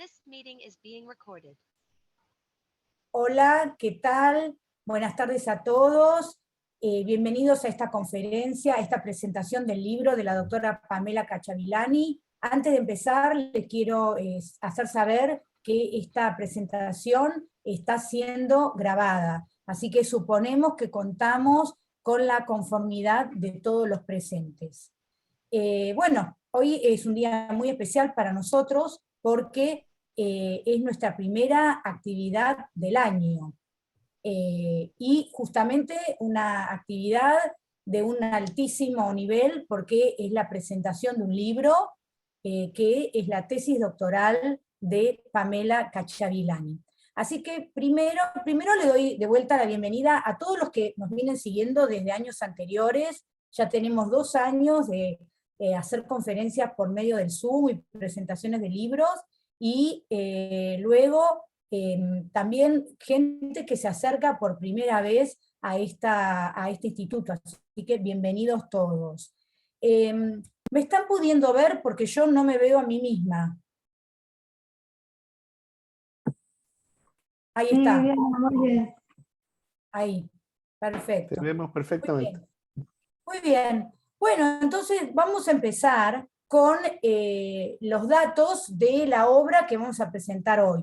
This meeting is being recorded. Hola, ¿qué tal? Buenas tardes a todos. Bienvenidos a esta conferencia, a esta presentación del libro de la doctora Pamela Cacciavillani. Antes de empezar, les quiero hacer saber que esta presentación está siendo grabada, así que suponemos que contamos con la conformidad de todos los presentes. Bueno, hoy es un día muy especial para nosotros porque es nuestra primera actividad del año. Y justamente una actividad de un altísimo nivel porque es la presentación de un libro que es la tesis doctoral de Pamela Cacciavillani. Así que primero le doy de vuelta la bienvenida a todos los que nos vienen siguiendo desde años anteriores. Ya tenemos 2 años de hacer conferencias por medio del Zoom y presentaciones de libros, y luego también gente que se acerca por primera vez a este instituto, así que bienvenidos todos. ¿Me están pudiendo ver? Porque yo no me veo a mí misma. Ahí está. Bien, muy bien. Ahí, perfecto. Te vemos perfectamente. Muy bien. Bueno, entonces vamos a empezar con los datos de la obra que vamos a presentar hoy.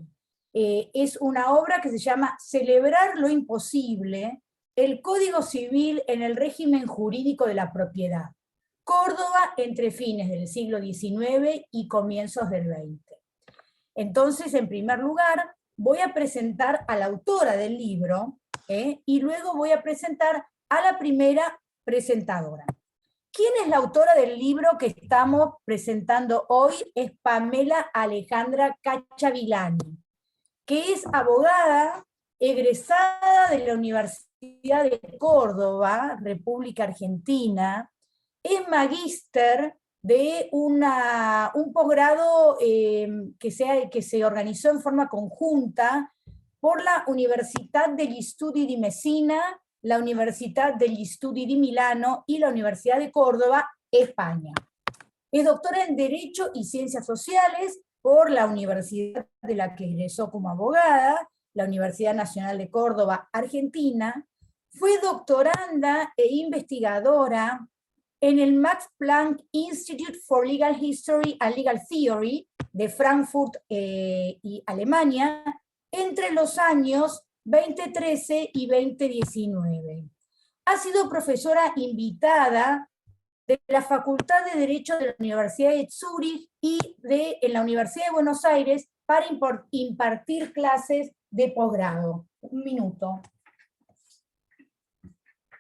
Es una obra que se llama Celebrar lo imposible, el Código Civil en el régimen jurídico de la propiedad. Córdoba entre fines del siglo XIX y comienzos del XX. Entonces, en primer lugar, voy a presentar a la autora del libro, y luego voy a presentar a la primera presentadora. ¿Quién es la autora del libro que estamos presentando hoy? Es Pamela Alejandra Cacciavillani, que es abogada egresada de la Universidad de Córdoba, República Argentina, es magíster de un posgrado que se organizó en forma conjunta por la Università degli Studi di Messina, la Universidad degli Studi di Milano y la Universidad de Córdoba, España. Es doctora en Derecho y Ciencias Sociales por la universidad de la que egresó como abogada, la Universidad Nacional de Córdoba, Argentina. Fue doctoranda e investigadora en el Max Planck Institute for Legal History and Legal Theory de Frankfurt y Alemania entre los años 2013 y 2019. Ha sido profesora invitada de la Facultad de Derecho de la Universidad de Zúrich y en la Universidad de Buenos Aires para impartir clases de posgrado. Un minuto.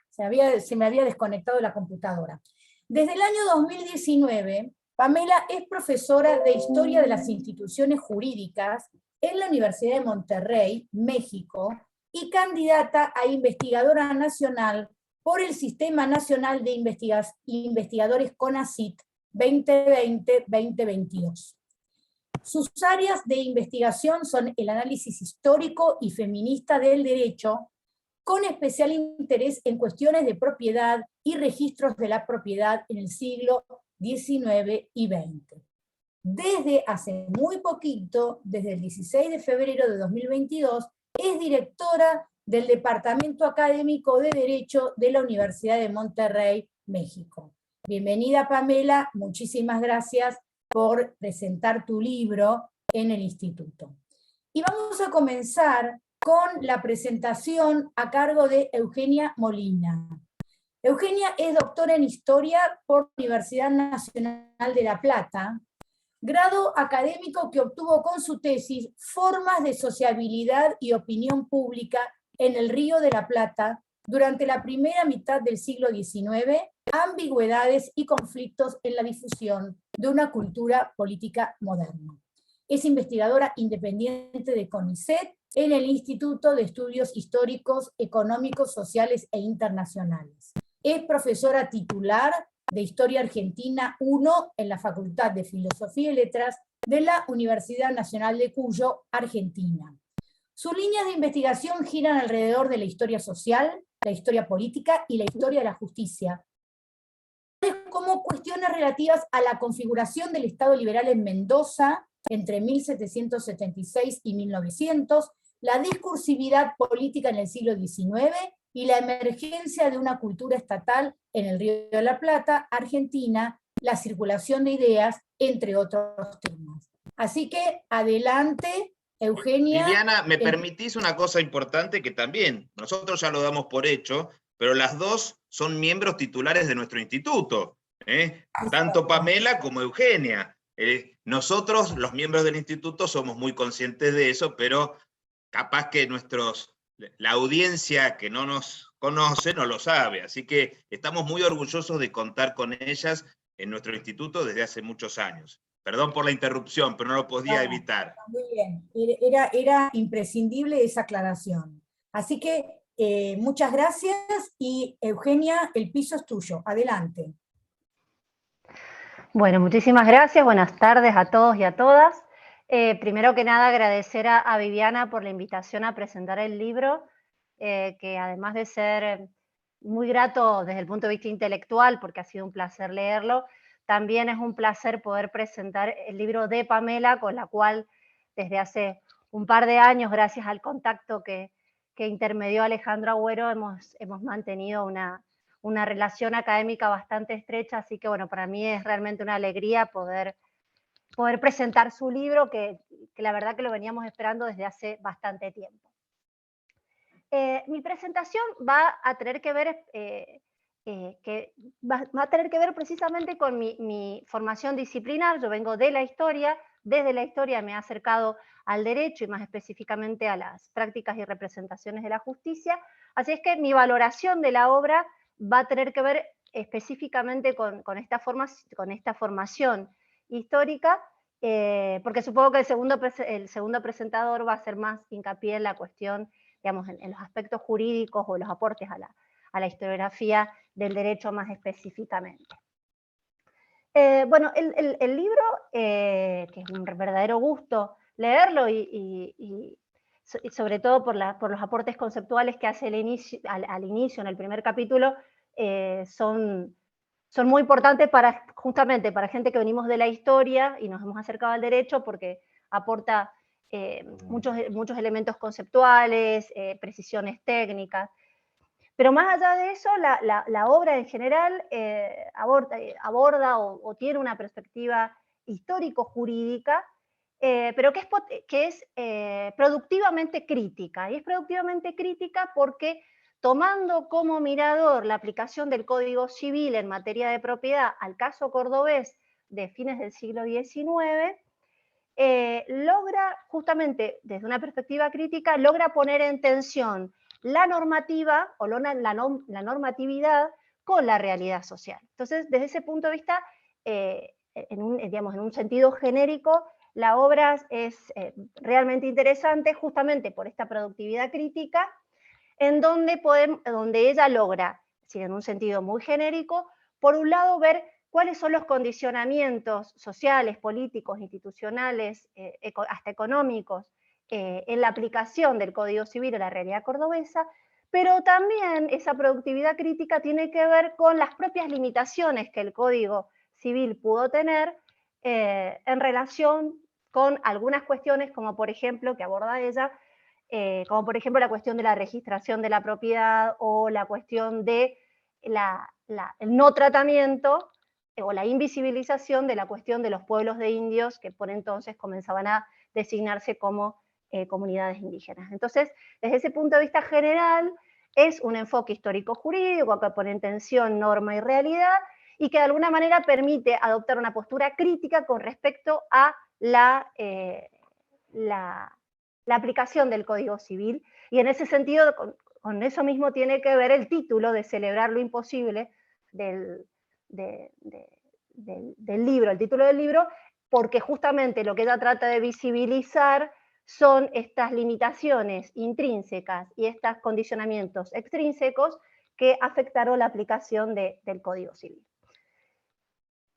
Se me había desconectado la computadora. Desde el año 2019, Pamela es profesora de Historia de las Instituciones Jurídicas en la Universidad de Monterrey, México, y candidata a investigadora nacional por el Sistema Nacional de Investigadores CONACYT 2020-2022. Sus áreas de investigación son el análisis histórico y feminista del derecho, con especial interés en cuestiones de propiedad y registros de la propiedad en el siglo XIX y XX. Desde hace muy poquito, desde el 16 de febrero de 2022, es directora del Departamento Académico de Derecho de la Universidad de Monterrey, México. Bienvenida, Pamela, muchísimas gracias por presentar tu libro en el instituto. Y vamos a comenzar con la presentación a cargo de Eugenia Molina. Eugenia es doctora en Historia por la Universidad Nacional de La Plata, grado académico que obtuvo con su tesis Formas de sociabilidad y opinión pública en el Río de la Plata durante la primera mitad del siglo XIX, ambigüedades y conflictos en la difusión de una cultura política moderna. Es investigadora independiente de CONICET en el Instituto de Estudios Históricos, Económicos, Sociales e Internacionales. Es profesora titular de Historia Argentina 1 en la Facultad de Filosofía y Letras de la Universidad Nacional de Cuyo, Argentina. Sus líneas de investigación giran alrededor de la historia social, la historia política y la historia de la justicia, como cuestiones relativas a la configuración del Estado liberal en Mendoza, entre 1776 y 1900, la discursividad política en el siglo XIX y la emergencia de una cultura estatal en el Río de la Plata, Argentina, la circulación de ideas, entre otros temas. Así que adelante, Eugenia. Viviana, ¿me permitís una cosa importante que también nosotros ya lo damos por hecho, pero las dos son miembros titulares de nuestro instituto, tanto Pamela como Eugenia. Nosotros, los miembros del instituto, somos muy conscientes de eso, pero capaz que la audiencia que no nos conoce no lo sabe, así que estamos muy orgullosos de contar con ellas en nuestro instituto desde hace muchos años. Perdón por la interrupción, pero no lo podía evitar. Muy bien, era imprescindible esa aclaración. Así que muchas gracias y Eugenia, el piso es tuyo. Adelante. Bueno, muchísimas gracias. Buenas tardes a todos y a todas. Primero que nada, agradecer a Viviana por la invitación a presentar el libro, que además de ser muy grato desde el punto de vista intelectual, porque ha sido un placer leerlo, también es un placer poder presentar el libro de Pamela, con la cual desde hace un par de años, gracias al contacto que intermedió Alejandro Agüero, hemos mantenido una relación académica bastante estrecha, así que bueno, para mí es realmente una alegría poder presentar su libro, que la verdad que lo veníamos esperando desde hace bastante tiempo. Mi presentación va a tener que ver, va a tener que ver precisamente con mi formación disciplinar. Yo vengo de la historia, desde la historia me he acercado al derecho y más específicamente a las prácticas y representaciones de la justicia, así es que mi valoración de la obra va a tener que ver específicamente con esta formación histórica, porque supongo que el segundo presentador va a hacer más hincapié en la cuestión, digamos, en los aspectos jurídicos o los aportes a la historiografía del derecho más específicamente. Bueno, el libro, que es un verdadero gusto leerlo y sobre todo por los aportes conceptuales que hace al inicio, en el primer capítulo, son muy importantes justamente para gente que venimos de la historia y nos hemos acercado al derecho, porque aporta muchos elementos conceptuales, precisiones técnicas. Pero más allá de eso, la obra en general aborda o tiene una perspectiva histórico-jurídica, pero que es productivamente crítica. Y es productivamente crítica porque, tomando como mirador la aplicación del Código Civil en materia de propiedad al caso cordobés de fines del siglo XIX, logra, justamente desde una perspectiva crítica, logra poner en tensión la normativa o la normatividad con la realidad social. Entonces, desde ese punto de vista, en un sentido genérico, la obra es realmente interesante justamente por esta productividad crítica, en donde ella logra, en un sentido muy genérico, por un lado ver cuáles son los condicionamientos sociales, políticos, institucionales, hasta económicos, en la aplicación del Código Civil a la realidad cordobesa, pero también esa productividad crítica tiene que ver con las propias limitaciones que el Código Civil pudo tener en relación con algunas cuestiones, como por ejemplo, que aborda ella, como por ejemplo la cuestión de la registración de la propiedad o la cuestión de el no tratamiento o la invisibilización de la cuestión de los pueblos de indios que por entonces comenzaban a designarse como comunidades indígenas. Entonces, desde ese punto de vista general, es un enfoque histórico-jurídico que pone en tensión norma y realidad y que de alguna manera permite adoptar una postura crítica con respecto a la aplicación del Código Civil, y en ese sentido, con eso mismo tiene que ver el título de Celebrar lo Imposible del libro, el título del libro, porque justamente lo que ella trata de visibilizar son estas limitaciones intrínsecas y estos condicionamientos extrínsecos que afectaron la aplicación del Código Civil.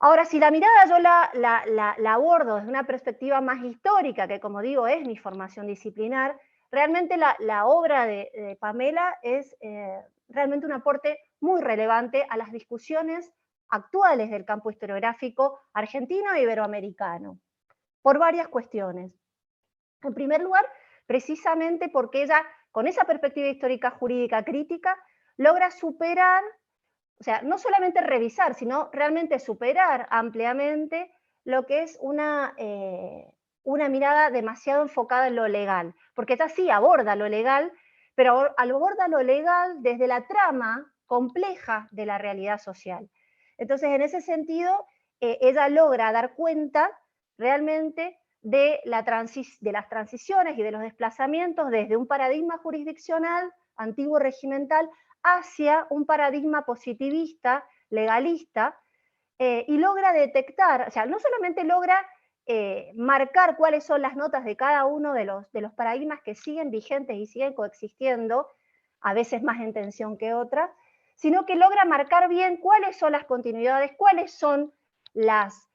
Ahora, si la mirada yo la abordo desde una perspectiva más histórica, que como digo es mi formación disciplinar, realmente la obra de Pamela es realmente un aporte muy relevante a las discusiones actuales del campo historiográfico argentino e iberoamericano. por varias cuestiones. En primer lugar, precisamente porque ella, con esa perspectiva histórica jurídica crítica, logra superar, o sea, no solamente revisar, sino realmente superar ampliamente lo que es una mirada demasiado enfocada en lo legal, porque ella sí aborda lo legal, pero aborda lo legal desde la trama compleja de la realidad social. Entonces, en ese sentido, ella logra dar cuenta realmente de las transiciones y de los desplazamientos desde un paradigma jurisdiccional, antiguo regimental, hacia un paradigma positivista, legalista, y logra detectar, o sea, no solamente logra marcar cuáles son las notas de cada uno de los paradigmas que siguen vigentes y siguen coexistiendo, a veces más en tensión que otras, sino que logra marcar bien cuáles son las continuidades, cuáles son las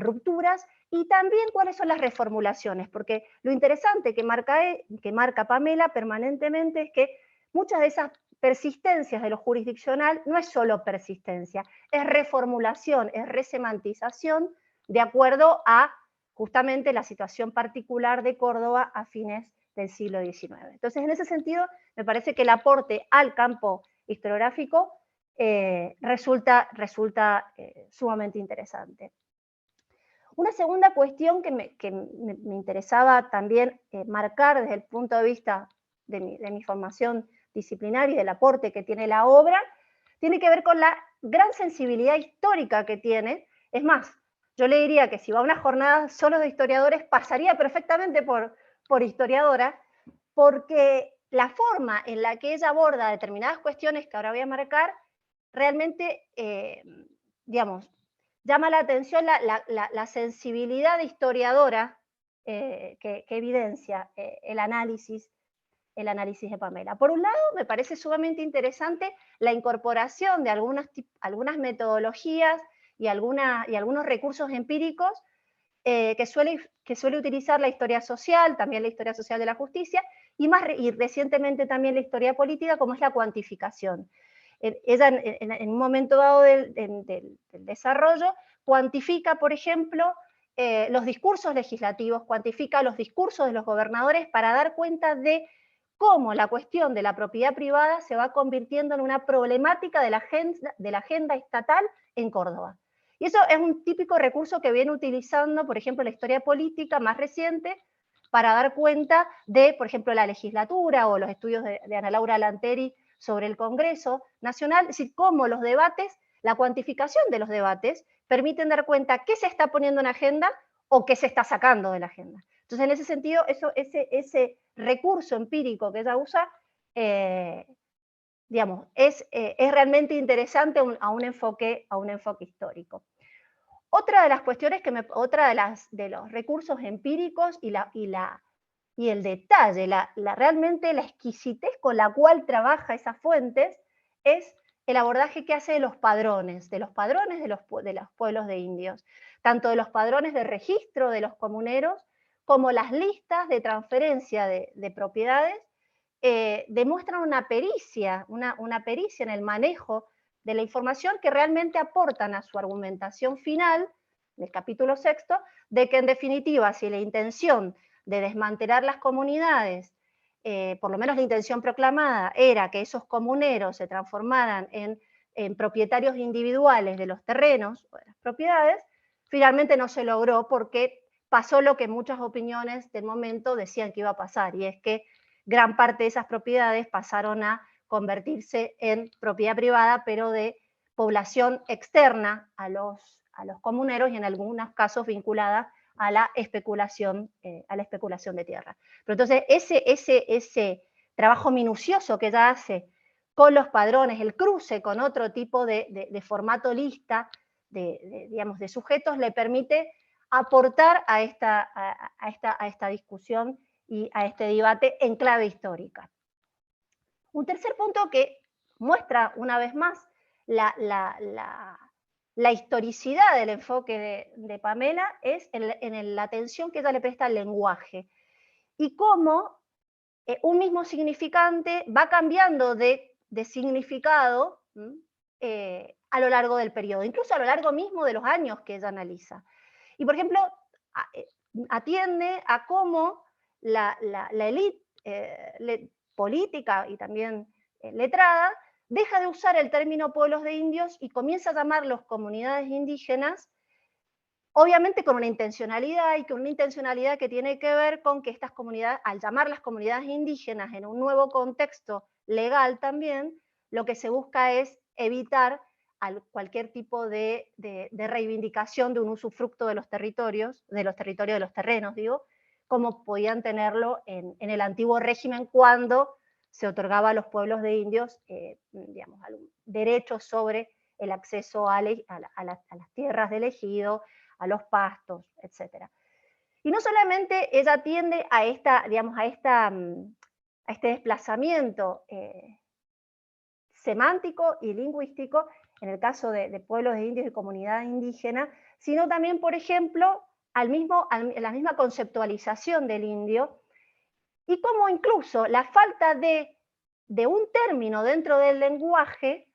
rupturas y también cuáles son las reformulaciones, porque lo interesante que marca Pamela permanentemente es que muchas de esas persistencias de lo jurisdiccional no es solo persistencia, es reformulación, es resemantización de acuerdo a justamente la situación particular de Córdoba a fines del siglo XIX. Entonces, en ese sentido, me parece que el aporte al campo historiográfico resulta sumamente interesante. Una segunda cuestión que me interesaba también marcar desde el punto de vista de mi formación disciplinaria y del aporte que tiene la obra, tiene que ver con la gran sensibilidad histórica que tiene. Es más, yo le diría que si va a una jornada solo de historiadores, pasaría perfectamente por historiadora, porque la forma en la que ella aborda determinadas cuestiones que ahora voy a marcar, realmente, digamos, llama la atención la sensibilidad historiadora que evidencia el análisis de Pamela. Por un lado, me parece sumamente interesante la incorporación de algunas metodologías y algunos recursos empíricos que suele utilizar la historia social, también la historia social de la justicia, y recientemente también la historia política, como es la cuantificación. Ella en un momento dado del desarrollo cuantifica, por ejemplo, los discursos legislativos, cuantifica los discursos de los gobernadores para dar cuenta de cómo la cuestión de la propiedad privada se va convirtiendo en una problemática de la agenda estatal en Córdoba. Y eso es un típico recurso que viene utilizando, por ejemplo, la historia política más reciente, para dar cuenta de, por ejemplo, la legislatura o los estudios de Ana Laura Lanteri sobre el Congreso Nacional, es decir, cómo los debates, la cuantificación de los debates, permiten dar cuenta qué se está poniendo en agenda o qué se está sacando de la agenda. Entonces, en ese sentido, ese recurso empírico que ella usa, digamos, es realmente interesante a un enfoque histórico. Otra de las cuestiones de los recursos empíricos y el detalle, realmente la exquisitez con la cual trabaja esas fuentes, es el abordaje que hace de los padrones de los pueblos de indios, tanto de los padrones de registro de los comuneros, como las listas de transferencia de propiedades, demuestran una pericia en el manejo de la información que realmente aportan a su argumentación final, del capítulo 6, de que en definitiva, si la intención de desmantelar las comunidades, por lo menos la intención proclamada, era que esos comuneros se transformaran en propietarios individuales de los terrenos o de las propiedades, finalmente no se logró porque pasó lo que muchas opiniones del momento decían que iba a pasar, y es que gran parte de esas propiedades pasaron a convertirse en propiedad privada, pero de población externa a los comuneros y en algunos casos vinculada a la especulación de tierra. Pero entonces ese trabajo minucioso que ella hace con los padrones, el cruce con otro tipo de formato lista digamos, de sujetos, le permite aportar a esta discusión y a este debate en clave histórica. Un tercer punto que muestra una vez más la historicidad del enfoque de Pamela es en la atención que ella le presta al lenguaje y cómo un mismo significante va cambiando de significado a lo largo del periodo, incluso a lo largo mismo de los años que ella analiza. Y por ejemplo, atiende a cómo la élite política y también letrada deja de usar el término pueblos de indios y comienza a llamarlos comunidades indígenas, obviamente con una intencionalidad, y con una intencionalidad que tiene que ver con que estas comunidades, al llamarlas comunidades indígenas en un nuevo contexto legal también, lo que se busca es evitar cualquier tipo de reivindicación de un usufructo de los territorios, de los terrenos, digo, como podían tenerlo en el antiguo régimen cuando se otorgaba a los pueblos de indios, digamos, derechos sobre el acceso a las tierras del ejido, a los pastos, etc. Y no solamente ella atiende a este desplazamiento semántico y lingüístico, en el caso de pueblos de indios y comunidades indígenas, sino también, por ejemplo, a la misma conceptualización del indio, y cómo incluso la falta de un término dentro del lenguaje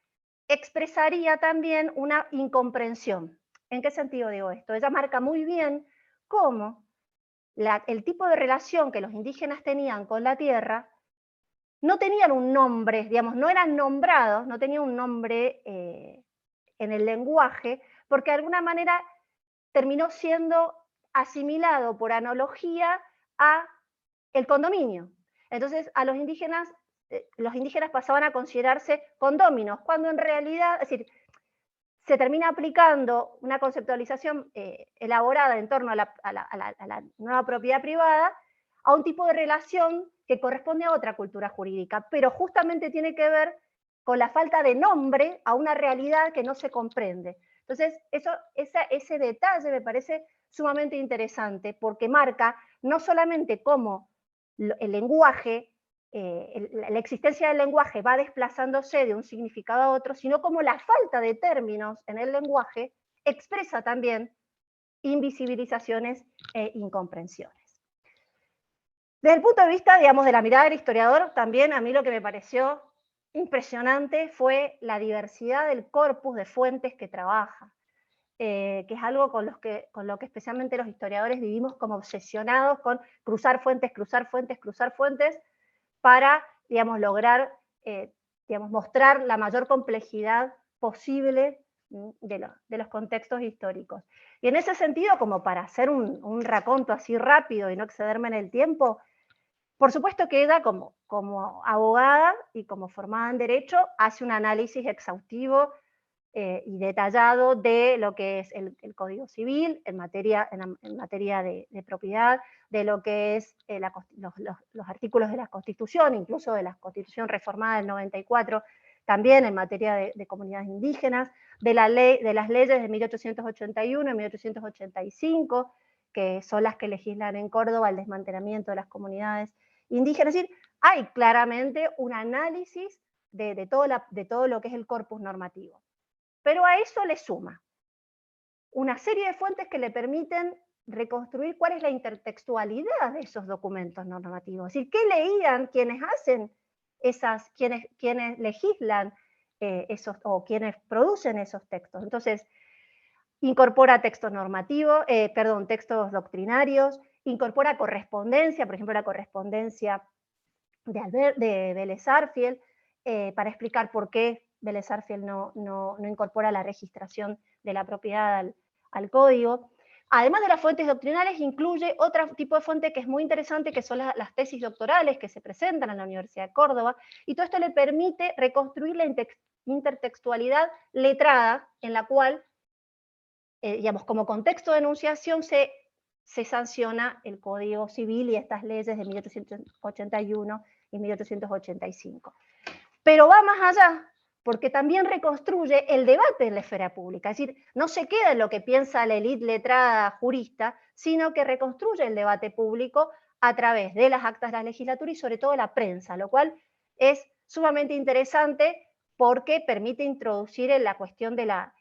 expresaría también una incomprensión. ¿En qué sentido digo esto? Ella marca muy bien cómo el tipo de relación que los indígenas tenían con la tierra no tenían un nombre, digamos, no eran nombrados, no tenían un nombre en el lenguaje, porque de alguna manera terminó siendo asimilado por analogía a el condominio. Entonces, a los indígenas pasaban a considerarse condóminos, cuando en realidad, es decir, se termina aplicando una conceptualización elaborada en torno a la nueva propiedad privada a un tipo de relación que corresponde a otra cultura jurídica, pero justamente tiene que ver con la falta de nombre a una realidad que no se comprende. Entonces, ese detalle me parece sumamente interesante, porque marca no solamente cómo el lenguaje, la existencia del lenguaje va desplazándose de un significado a otro, sino como la falta de términos en el lenguaje expresa también invisibilizaciones e incomprensiones. Desde el punto de vista, digamos, de la mirada del historiador, también a mí lo que me pareció impresionante fue la diversidad del corpus de fuentes que trabaja, que es algo con lo que especialmente los historiadores vivimos como obsesionados con cruzar fuentes, para, digamos, lograr, digamos, mostrar la mayor complejidad posible de los contextos históricos. Y en ese sentido, como para hacer un raconto así rápido y no excederme en el tiempo, por supuesto que ella, como abogada y como formada en Derecho, hace un análisis exhaustivo y detallado de lo que es el Código Civil en materia de propiedad, de lo que es los artículos de la Constitución, incluso de la Constitución reformada del 94, también en materia de comunidades indígenas, de las leyes de 1881 y 1885, que son las que legislan en Córdoba el desmantelamiento de las comunidades indígenas. Es decir, hay claramente un análisis de todo lo que es el corpus normativo. Pero a eso le suma una serie de fuentes que le permiten reconstruir cuál es la intertextualidad de esos documentos normativos. Es decir, qué leían quienes hacen quienes legislan o quienes producen esos textos. Entonces, incorpora textos normativos, textos doctrinarios, incorpora correspondencia, por ejemplo, la correspondencia de Vélez Sarsfield, para explicar por qué Vélez Sarsfield no incorpora la registración de la propiedad al código. Además de las fuentes doctrinales, incluye otro tipo de fuente que es muy interesante, que son las tesis doctorales que se presentan en la Universidad de Córdoba, y todo esto le permite reconstruir la intertextualidad letrada, en la cual, digamos, como contexto de enunciación se sanciona el Código Civil y estas leyes de 1881 y 1885. Pero va más allá, porque también reconstruye el debate en la esfera pública, es decir, no se queda en lo que piensa la élite letrada jurista, sino que reconstruye el debate público a través de las actas de la legislatura y sobre todo la prensa, lo cual es sumamente interesante porque permite introducir en la cuestión de la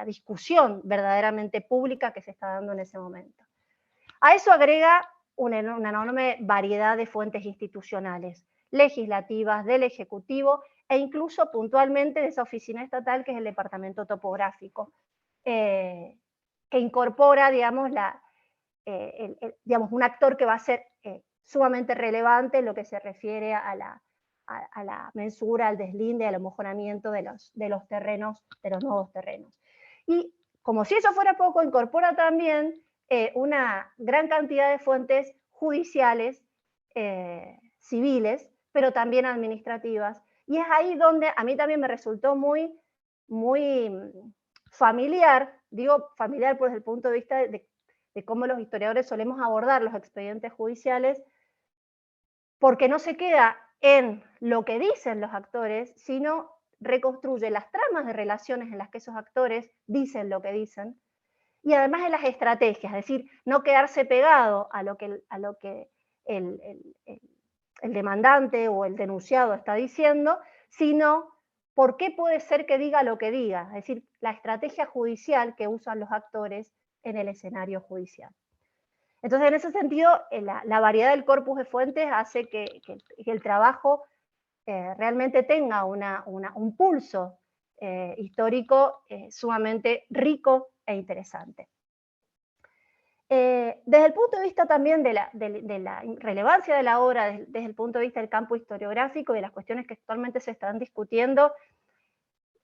discusión verdaderamente pública que se está dando en ese momento. A eso agrega una enorme variedad de fuentes institucionales, legislativas, del Ejecutivo e incluso puntualmente de esa oficina estatal que es el Departamento Topográfico, que incorpora, digamos, digamos, un actor que va a ser sumamente relevante en lo que se refiere a la mensura, al deslinde, al mejoramiento de los terrenos, de los nuevos terrenos. Y como si eso fuera poco, incorpora también una gran cantidad de fuentes judiciales, civiles, pero también administrativas. Y es ahí donde a mí también me resultó muy familiar, digo familiar desde el punto de vista de cómo los historiadores solemos abordar los expedientes judiciales, porque no se queda en lo que dicen los actores, sino reconstruye las tramas de relaciones en las que esos actores dicen lo que dicen, y además en las estrategias, es decir, no quedarse pegado a lo que el demandante o el denunciado está diciendo, sino por qué puede ser que diga lo que diga, es decir, la estrategia judicial que usan los actores en el escenario judicial. Entonces, en ese sentido, la variedad del corpus de fuentes hace que el trabajo realmente tenga un pulso histórico sumamente rico e interesante. Desde el punto de vista también de la relevancia de la obra, desde el punto de vista del campo historiográfico y de las cuestiones que actualmente se están discutiendo,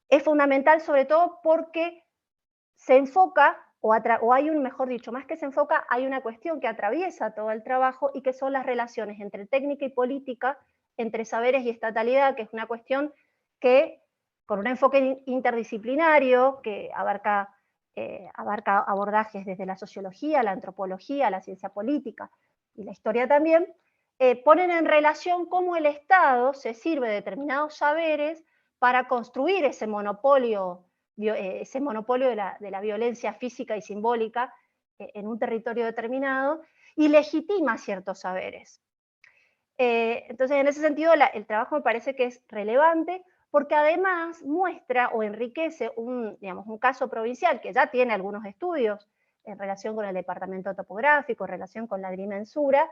es fundamental sobre todo porque se enfoca, o hay un, mejor dicho, más que se enfoca, hay una cuestión que atraviesa todo el trabajo y que son las relaciones entre técnica y política, entre saberes y estatalidad, que es una cuestión que, con un enfoque interdisciplinario, que abarca abordajes desde la sociología, la antropología, la ciencia política y la historia también, ponen en relación cómo el Estado se sirve de determinados saberes para construir ese monopolio de la violencia física y simbólica en un territorio determinado y legitima ciertos saberes. Entonces, en ese sentido, el trabajo me parece que es relevante porque además muestra o enriquece un caso provincial que ya tiene algunos estudios en relación con el departamento topográfico, en relación con la agrimensura,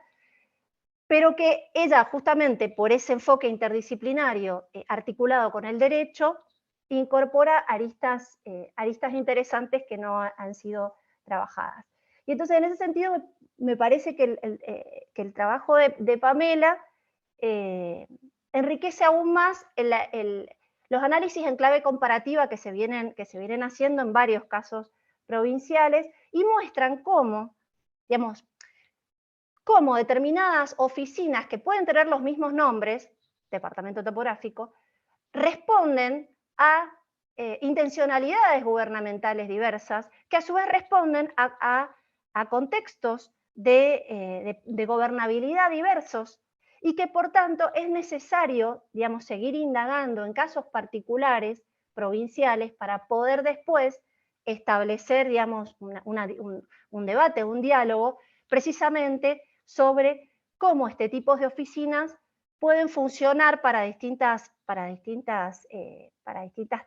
pero que ella justamente por ese enfoque interdisciplinario articulado con el derecho, incorpora aristas interesantes que no han sido trabajadas. Y entonces en ese sentido me parece que el trabajo de Pamela enriquece aún más los análisis en clave comparativa que se vienen haciendo en varios casos provinciales y muestran cómo determinadas oficinas que pueden tener los mismos nombres, departamento topográfico, responden a intencionalidades gubernamentales diversas, que a su vez responden a contextos de gobernabilidad diversos, y que por tanto es necesario, seguir indagando en casos particulares, provinciales, para poder después establecer, un debate, un diálogo, precisamente sobre cómo este tipo de oficinas pueden funcionar para distintas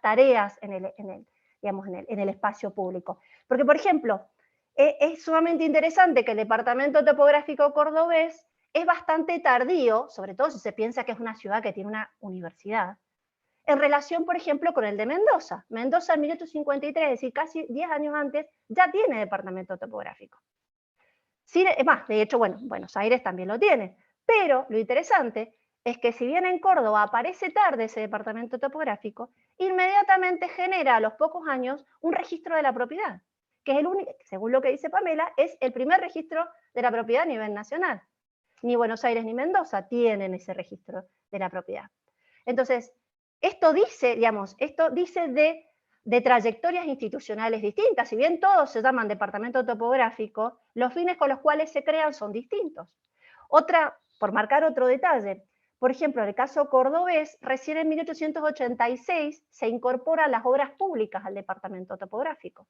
tareas en el espacio público. Porque, por ejemplo, es sumamente interesante que el departamento topográfico cordobés es bastante tardío, sobre todo si se piensa que es una ciudad que tiene una universidad, en relación, por ejemplo, con el de Mendoza. Mendoza en 1853, es decir, casi 10 años antes, ya tiene departamento topográfico. Es más, de hecho, bueno, Buenos Aires también lo tiene, pero lo interesante es que si bien en Córdoba aparece tarde ese departamento topográfico, inmediatamente genera a los pocos años un registro de la propiedad, que es el único, según lo que dice Pamela, es el primer registro de la propiedad a nivel nacional. Ni Buenos Aires ni Mendoza tienen ese registro de la propiedad. Entonces, esto dice de trayectorias institucionales distintas. Si bien todos se llaman departamento topográfico, los fines con los cuales se crean son distintos. Por marcar otro detalle, por ejemplo, en el caso cordobés, recién en 1886 se incorporan las obras públicas al departamento topográfico.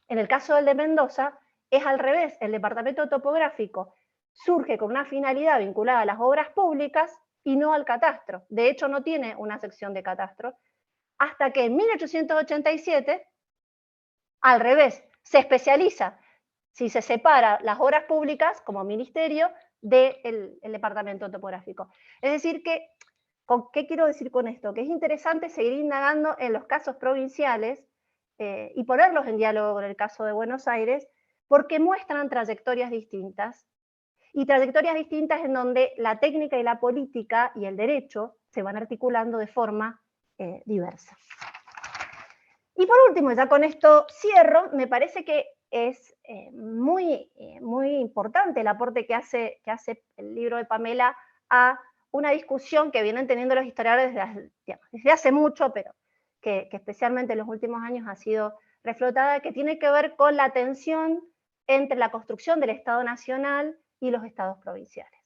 En el caso del de Mendoza, es al revés, el departamento topográfico surge con una finalidad vinculada a las obras públicas y no al catastro. De hecho, no tiene una sección de catastro, hasta que en 1887, al revés, se especializa, si se separa las obras públicas como ministerio del departamento topográfico. Es decir, ¿qué quiero decir con esto? Que es interesante seguir indagando en los casos provinciales y ponerlos en diálogo con el caso de Buenos Aires, porque muestran trayectorias distintas, y trayectorias distintas en donde la técnica y la política y el derecho se van articulando de forma diversa. Y por último, ya con esto cierro, me parece que es muy importante el aporte que hace el libro de Pamela a una discusión que vienen teniendo los historiadores desde hace mucho, pero que especialmente en los últimos años ha sido reflotada, que tiene que ver con la tensión entre la construcción del Estado Nacional y los estados provinciales.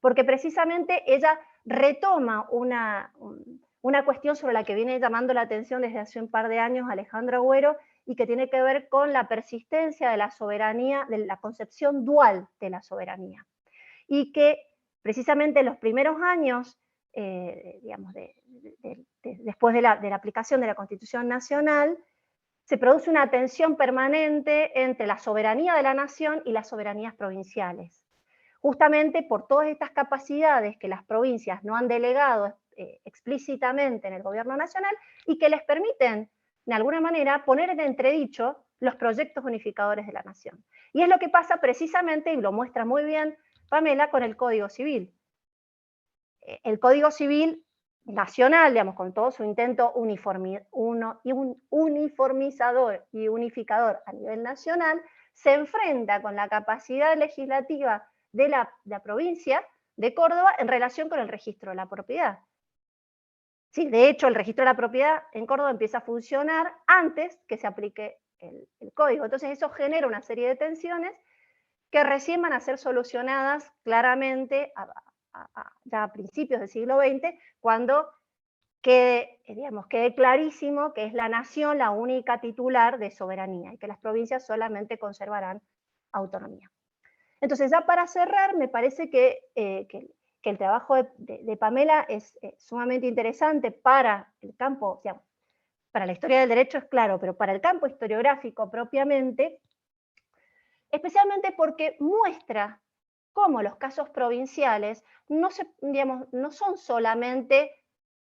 Porque precisamente ella retoma una cuestión sobre la que viene llamando la atención desde hace un par de años Alejandro Agüero, y que tiene que ver con la persistencia de la soberanía, de la concepción dual de la soberanía. Y que precisamente en los primeros años, después de la aplicación de la Constitución Nacional, se produce una tensión permanente entre la soberanía de la nación y las soberanías provinciales. Justamente por todas estas capacidades que las provincias no han delegado explícitamente en el gobierno nacional y que les permiten, de alguna manera, poner en entredicho los proyectos unificadores de la nación. Y es lo que pasa precisamente, y lo muestra muy bien Pamela, con el Código Civil. El Código Civil nacional, digamos, con todo su intento uniformizador y unificador a nivel nacional, se enfrenta con la capacidad legislativa de la provincia de Córdoba en relación con el registro de la propiedad. Sí, de hecho, el registro de la propiedad en Córdoba empieza a funcionar antes que se aplique el código. Entonces eso genera una serie de tensiones que recién van a ser solucionadas claramente ya a principios del siglo XX, cuando quede clarísimo que es la nación la única titular de soberanía y que las provincias solamente conservarán autonomía. Entonces, ya para cerrar, me parece que el trabajo de Pamela es sumamente interesante para el campo, para la historia del derecho es claro, pero para el campo historiográfico propiamente, especialmente porque muestra cómo los casos provinciales no son solamente,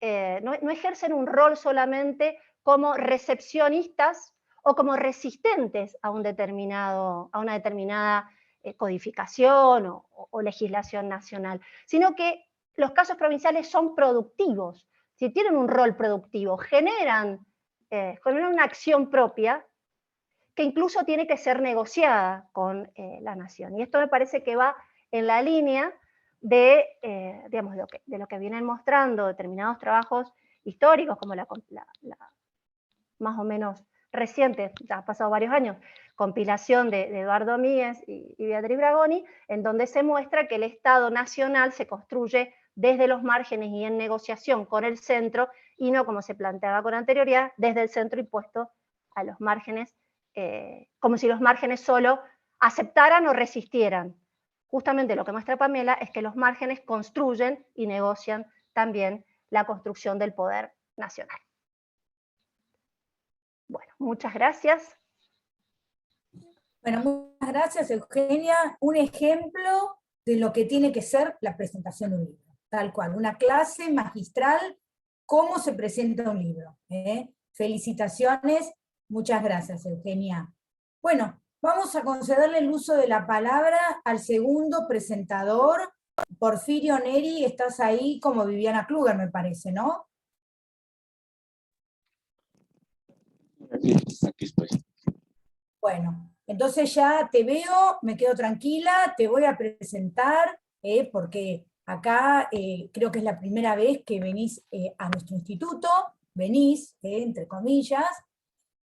no ejercen un rol solamente como recepcionistas o como resistentes a una determinada codificación o legislación nacional, sino que los casos provinciales son productivos, si tienen un rol productivo, generan una acción propia que incluso tiene que ser negociada con la nación. Y esto me parece que va en la línea de lo que vienen mostrando determinados trabajos históricos, como la más o menos reciente, ya ha pasado varios años, compilación de Eduardo Míguez y Beatriz Bragoni, en donde se muestra que el Estado Nacional se construye desde los márgenes y en negociación con el centro, y no como se planteaba con anterioridad, desde el centro impuesto a los márgenes, como si los márgenes solo aceptaran o resistieran. Justamente lo que muestra Pamela es que los márgenes construyen y negocian también la construcción del poder nacional. Bueno, muchas gracias. Bueno, muchas gracias, Eugenia. Un ejemplo de lo que tiene que ser la presentación de un libro. Tal cual, una clase magistral, cómo se presenta un libro. Felicitaciones, muchas gracias, Eugenia. Bueno, vamos a concederle el uso de la palabra al segundo presentador, Porfirio Neri. Estás ahí como Viviana Kluger, me parece, ¿no? Aquí estoy. Bueno, entonces ya te veo, me quedo tranquila, te voy a presentar, porque acá creo que es la primera vez que venís a nuestro instituto, entre comillas.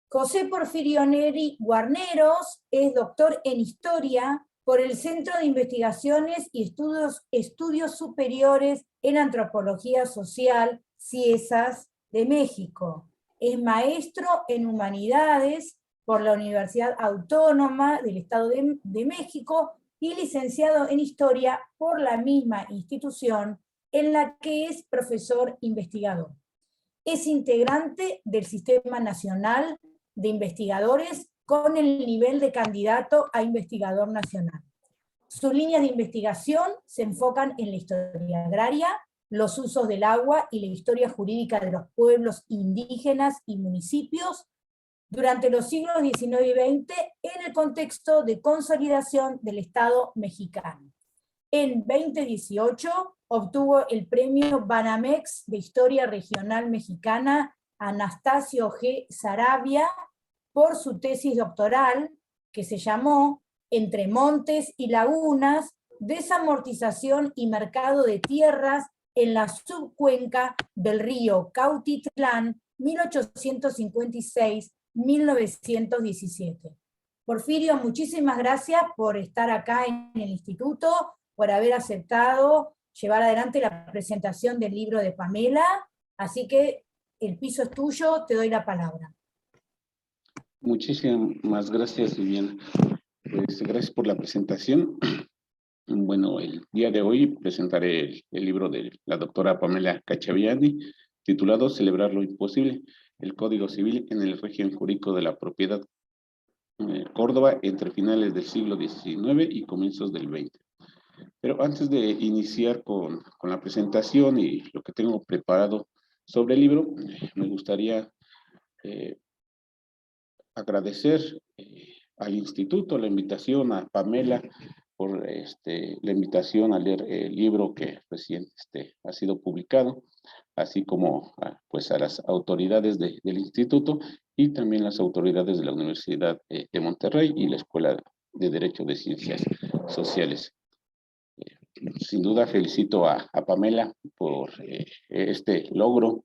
José Porfirio Neri Guarneros es doctor en Historia por el Centro de Investigaciones y Estudios Superiores en Antropología Social, CIESAS, de México. Es maestro en Humanidades por la Universidad Autónoma del Estado de México y licenciado en Historia por la misma institución en la que es profesor investigador. Es integrante del Sistema Nacional de Investigadores con el nivel de candidato a investigador nacional. Sus líneas de investigación se enfocan en la historia agraria, los usos del agua y la historia jurídica de los pueblos indígenas y municipios, durante los siglos XIX y XX en el contexto de consolidación del Estado mexicano. En 2018 obtuvo el premio Banamex de Historia Regional Mexicana Anastasio G. Saravia por su tesis doctoral que se llamó Entre montes y lagunas, desamortización y mercado de tierras en la subcuenca del río Cautitlán, 1856-1917. Porfirio, muchísimas gracias por estar acá en el instituto, por haber aceptado llevar adelante la presentación del libro de Pamela, así que el piso es tuyo, te doy la palabra. Muchísimas gracias, Viviana. Pues gracias por la presentación. Bueno, el día de hoy presentaré el libro de la doctora Pamela Cacciaviani, titulado Celebrar lo imposible, el Código Civil en el régimen jurídico de la propiedad Córdoba entre finales del siglo XIX y comienzos del XX. Pero antes de iniciar con la presentación y lo que tengo preparado sobre el libro, me gustaría agradecer al instituto la invitación, a Pamela por la invitación a leer el libro que recién ha sido publicado, así como pues a las autoridades del instituto y también las autoridades de la Universidad de Monterrey y la Escuela de Derecho de Ciencias Sociales. Sin duda felicito a Pamela por este logro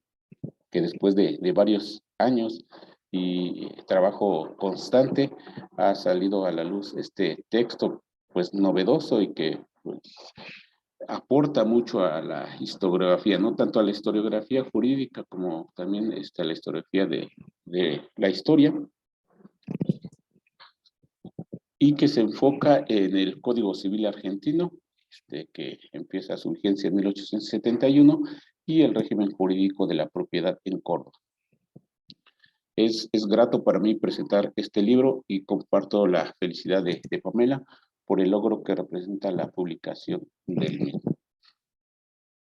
que después de varios años y trabajo constante ha salido a la luz este texto pues novedoso y que pues, aporta mucho a la historiografía, no tanto a la historiografía jurídica como también a la historiografía de la historia, y que se enfoca en el Código Civil argentino, que empieza su vigencia en 1871, y el régimen jurídico de la propiedad en Córdoba. Es grato para mí presentar este libro y comparto la felicidad de Pamela por el logro que representa la publicación del mismo.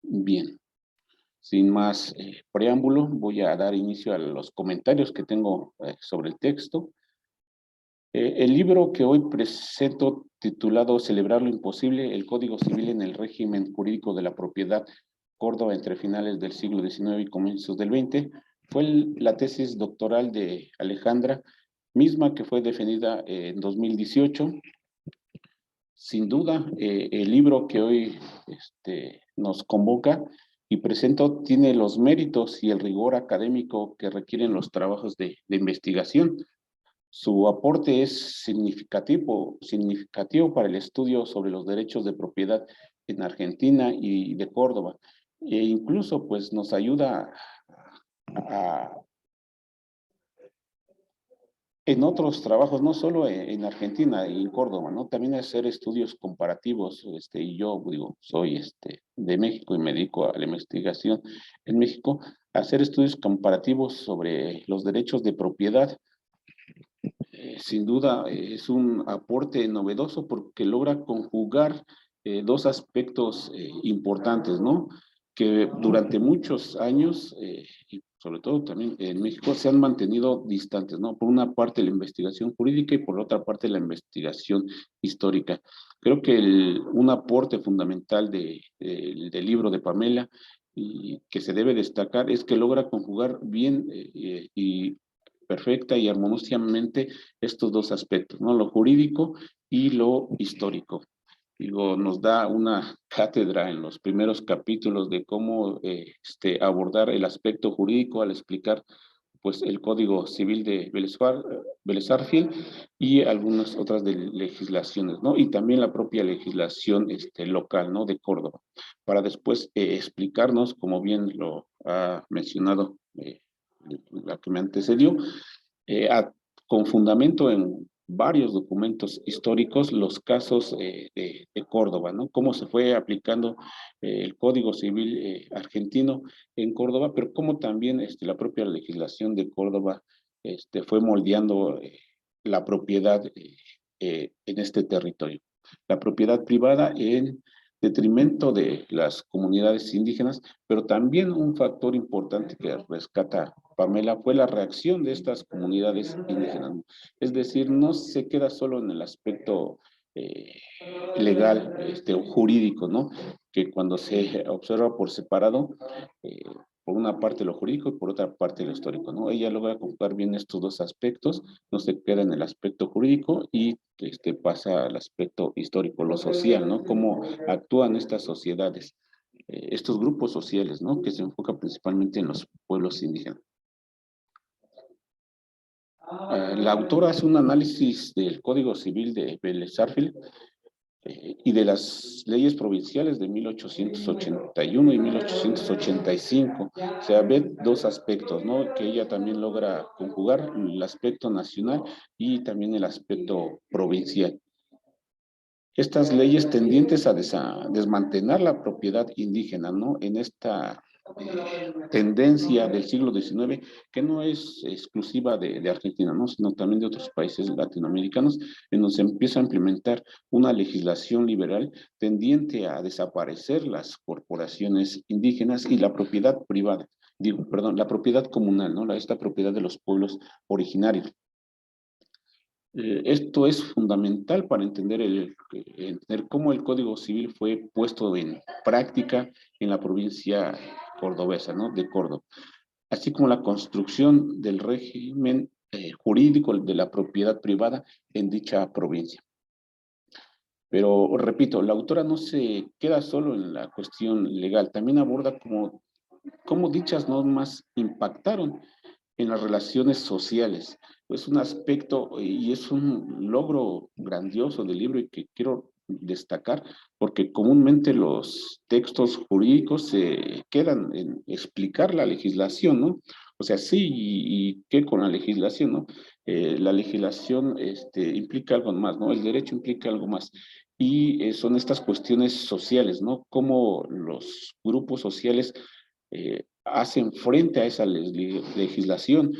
Bien, sin más preámbulo, voy a dar inicio a los comentarios que tengo sobre el texto. El libro que hoy presento, titulado Celebrar lo imposible, el Código Civil en el régimen jurídico de la propiedad Córdoba entre finales del siglo XIX y comienzos del XX, fue la tesis doctoral de Alejandra, misma que fue defendida en 2018. Sin duda, el libro que hoy nos convoca y presento tiene los méritos y el rigor académico que requieren los trabajos de investigación. Su aporte es significativo para el estudio sobre los derechos de propiedad en Argentina y de Córdoba. E incluso pues nos ayuda en otros trabajos, no solo en Argentina y en Córdoba, ¿no? También hacer estudios comparativos, y yo digo, soy de México y me dedico a la investigación en México, hacer estudios comparativos sobre los derechos de propiedad. Sin duda es un aporte novedoso porque logra conjugar dos aspectos importantes, ¿no? Que durante muchos años, y sobre todo también en México, se han mantenido distantes, ¿no? Por una parte la investigación jurídica y por otra parte la investigación histórica. Creo que un aporte fundamental del libro de Pamela y que se debe destacar es que logra conjugar bien y perfecta y armoniosamente estos dos aspectos, ¿no? Lo jurídico y lo histórico. Digo, nos da una cátedra en los primeros capítulos de cómo abordar el aspecto jurídico al explicar pues el Código Civil de Vélez Arfiel y algunas otras de legislaciones, ¿no? Y también la propia legislación local, ¿no? De Córdoba, para después explicarnos, como bien lo ha mencionado la que me antecedió, con fundamento en varios documentos históricos, los casos de Córdoba, ¿no? Cómo se fue aplicando el Código Civil argentino en Córdoba, pero cómo también la propia legislación de Córdoba fue moldeando la propiedad en este territorio. La propiedad privada en detrimento de las comunidades indígenas, pero también un factor importante que rescata Pamela fue la reacción de estas comunidades indígenas. Es decir, no se queda solo en el aspecto legal o jurídico, ¿no? Que cuando se observa por separado, por una parte lo jurídico y por otra parte lo histórico, ¿no? Ella logra conjugar bien estos dos aspectos, no se queda en el aspecto jurídico y pasa al aspecto histórico, lo social, ¿no? Cómo actúan estas sociedades, estos grupos sociales, ¿no? Que se enfocan principalmente en los pueblos indígenas. La autora hace un análisis del Código Civil de Vélez Sarsfield y de las leyes provinciales de 1881 y 1885. O sea, ve dos aspectos, ¿no? Que ella también logra conjugar, el aspecto nacional y también el aspecto provincial. Estas leyes tendientes a desmantelar la propiedad indígena, ¿no? En esta tendencia del siglo XIX, que no es exclusiva de Argentina, ¿no? Sino también de otros países latinoamericanos, en donde se empieza a implementar una legislación liberal tendiente a desaparecer las corporaciones indígenas y la propiedad privada, la propiedad comunal, ¿no? Esta propiedad de los pueblos originarios. Esto es fundamental para entender cómo el Código Civil fue puesto en práctica en la provincia cordobesa, ¿no? De Córdoba, así como la construcción del régimen jurídico de la propiedad privada en dicha provincia. Pero, repito, la autora no se queda solo en la cuestión legal, también aborda cómo dichas normas impactaron en las relaciones sociales. Es un aspecto y es un logro grandioso del libro y que quiero destacar, porque comúnmente los textos jurídicos se quedan en explicar la legislación, ¿no? O sea, sí, y qué con la legislación, ¿no? La legislación implica algo más, ¿no? El derecho implica algo más. Y son estas cuestiones sociales, ¿no? Cómo los grupos sociales hacen frente a esa legislación,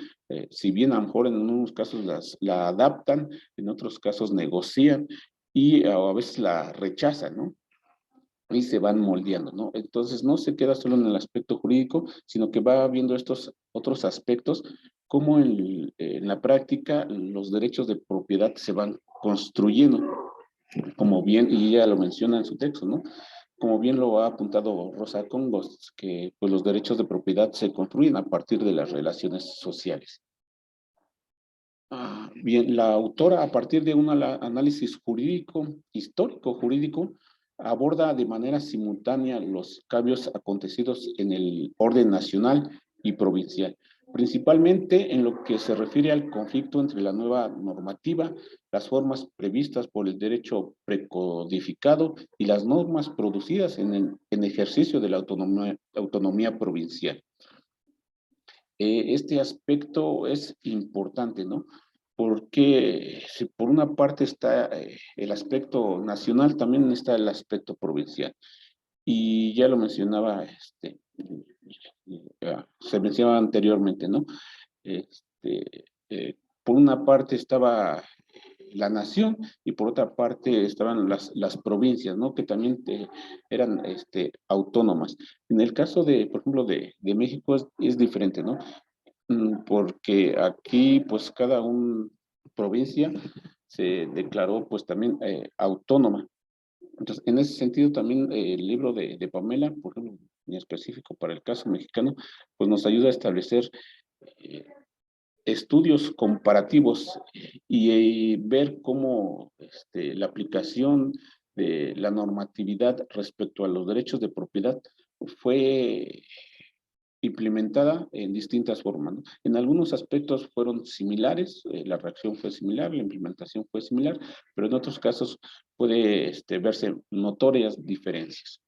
si bien a lo mejor en unos casos la adaptan, en otros casos negocian y a veces la rechazan, ¿no? Y se van moldeando, ¿no? Entonces no se queda solo en el aspecto jurídico, sino que va viendo estos otros aspectos, como en la práctica los derechos de propiedad se van construyendo, como bien, y ella lo menciona en su texto, ¿no? Como bien lo ha apuntado Rosa Congos, que pues, los derechos de propiedad se construyen a partir de las relaciones sociales. Bien, la autora, a partir de un análisis jurídico, histórico-jurídico, aborda de manera simultánea los cambios acontecidos en el orden nacional y provincial, principalmente en lo que se refiere al conflicto entre la nueva normativa, las formas previstas por el derecho precodificado y las normas producidas en ejercicio de la autonomía provincial. Este aspecto es importante, ¿no? Porque si por una parte está el aspecto nacional, también está el aspecto provincial. Y ya lo mencionaba, se mencionaba anteriormente, ¿no? Por una parte estaba la nación y por otra parte estaban las provincias, ¿no? Que también eran autónomas. En el caso de, por ejemplo, de México es diferente, ¿no? Porque aquí pues cada provincia se declaró pues también autónoma. Entonces, en ese sentido también el libro de Pamela, por ejemplo, en específico para el caso mexicano, pues nos ayuda a establecer estudios comparativos y ver cómo la aplicación de la normatividad respecto a los derechos de propiedad fue implementada en distintas formas, ¿no? En algunos aspectos fueron similares, la reacción fue similar, la implementación fue similar, pero en otros casos puede verse notorias diferencias.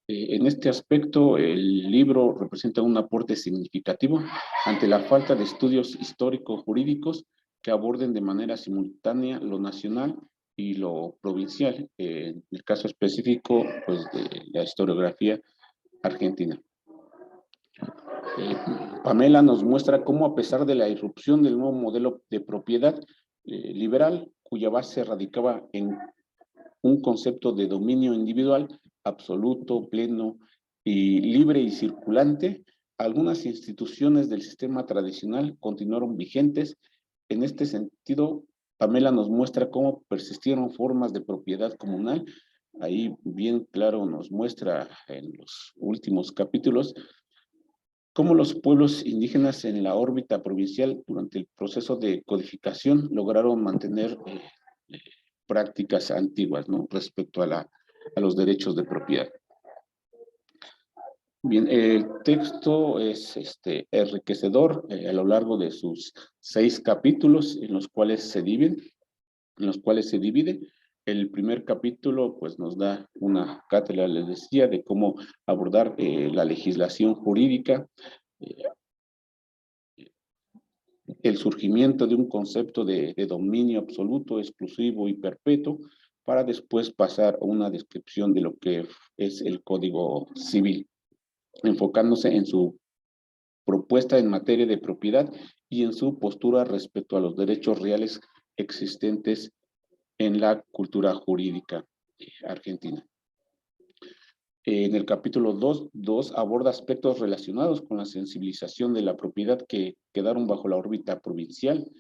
En este aspecto, el libro representa un aporte significativo ante la falta de estudios histórico-jurídicos que aborden de manera simultánea lo nacional y lo provincial, en el caso específico pues, de la historiografía argentina. Pamela nos muestra cómo a pesar de la irrupción del nuevo modelo de propiedad liberal, cuya base radicaba en un concepto de dominio individual absoluto, pleno y libre y circulante. Algunas instituciones del sistema tradicional continuaron vigentes. En este sentido, Pamela nos muestra cómo persistieron formas de propiedad comunal. Ahí bien claro nos muestra en los últimos capítulos cómo los pueblos indígenas en la órbita provincial durante el proceso de codificación lograron mantener prácticas antiguas, ¿no? Respecto a los derechos de propiedad. Bien, el texto es enriquecedor a lo largo de sus 6 capítulos en los cuales se divide. El primer capítulo pues nos da una cátedra, les decía, de cómo abordar la legislación jurídica, el surgimiento de un concepto de dominio absoluto, exclusivo y perpetuo, para después pasar a una descripción de lo que es el Código Civil, enfocándose en su propuesta en materia de propiedad y en su postura respecto a los derechos reales existentes en la cultura jurídica argentina. En el capítulo 2 aborda aspectos relacionados con la sensibilización de la propiedad que quedaron bajo la órbita provincial,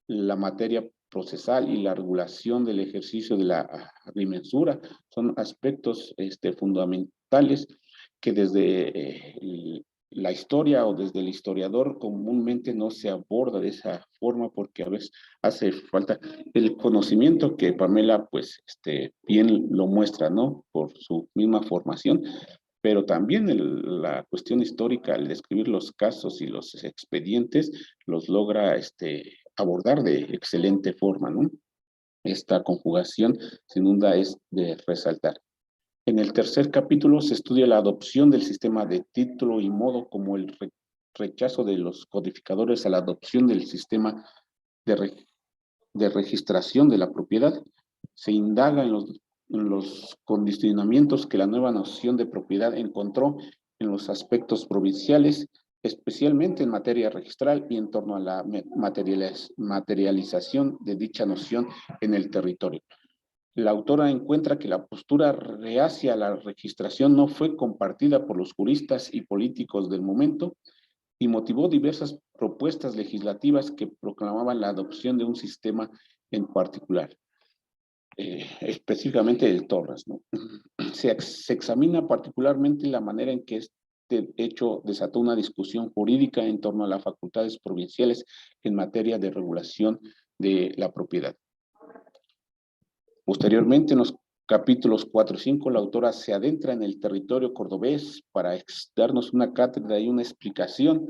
la materia procesal y la regulación del ejercicio de la agrimensura. Son aspectos fundamentales que desde la historia o desde el historiador comúnmente no se aborda de esa forma porque a veces hace falta el conocimiento que Pamela pues bien lo muestra, ¿no? Por su misma formación, pero también la cuestión histórica, al describir los casos y los expedientes, los logra abordar de excelente forma, ¿no? Esta conjugación sin duda es de resaltar. En el tercer capítulo se estudia la adopción del sistema de título y modo como el rechazo de los codificadores a la adopción del sistema de registración de la propiedad. Se indaga en los condicionamientos que la nueva noción de propiedad encontró en los aspectos provinciales, especialmente en materia registral y en torno a la materialización de dicha noción en el territorio. La autora encuentra que la postura reacia a la registración no fue compartida por los juristas y políticos del momento y motivó diversas propuestas legislativas que proclamaban la adopción de un sistema en particular, específicamente el Torres, ¿no? Se examina particularmente la manera en que este hecho desató una discusión jurídica en torno a las facultades provinciales en materia de regulación de la propiedad. Posteriormente, en los capítulos 4 y 5, la autora se adentra en el territorio cordobés para darnos una cátedra y una explicación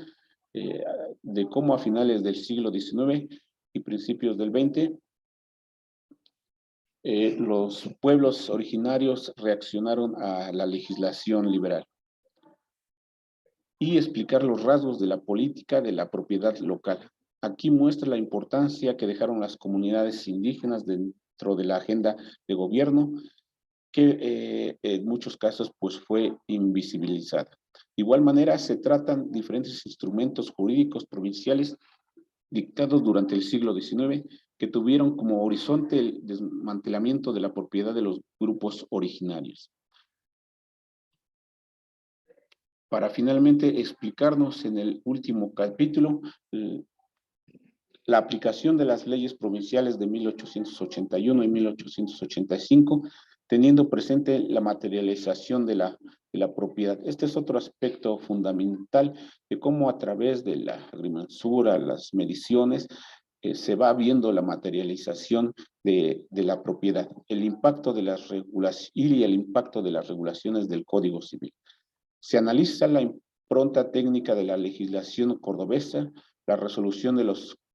de cómo a finales del siglo XIX y principios del XX, los pueblos originarios reaccionaron a la legislación liberal y explicar los rasgos de la política de la propiedad local. Aquí muestra la importancia que dejaron las comunidades indígenas dentro de la agenda de gobierno, que en muchos casos pues fue invisibilizada. De igual manera se tratan diferentes instrumentos jurídicos provinciales dictados durante el siglo XIX que tuvieron como horizonte el desmantelamiento de la propiedad de los grupos originarios. Para finalmente explicarnos en el último capítulo la aplicación de las leyes provinciales de 1881 y 1885, teniendo presente la materialización de la propiedad. Este es otro aspecto fundamental de cómo a través de la agrimensura, las mediciones, se va viendo la materialización de la propiedad, el impacto de las regulaciones y el impacto de las regulaciones del Código Civil. Se analiza la impronta técnica de la legislación cordobesa, la resolución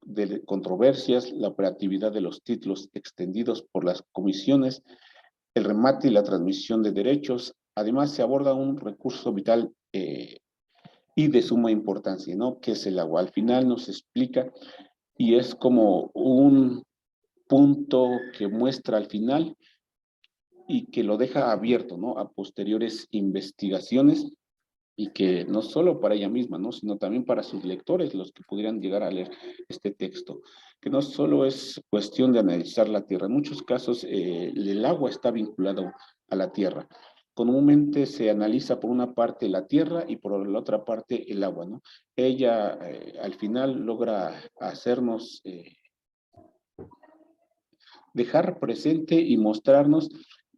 de controversias, la operatividad de los títulos extendidos por las comisiones, el remate y la transmisión de derechos. Además, se aborda un recurso vital y de suma importancia, ¿no? Que es el agua. Al final nos explica y es como un punto que muestra al final y que lo deja abierto, ¿no? A posteriores investigaciones y que no solo para ella misma, ¿no? Sino también para sus lectores, los que pudieran llegar a leer este texto, que no solo es cuestión de analizar la tierra, en muchos casos el agua está vinculado a la tierra. Comúnmente se analiza por una parte la tierra y por la otra parte el agua, ¿no? Ella al final logra hacernos dejar presente y mostrarnos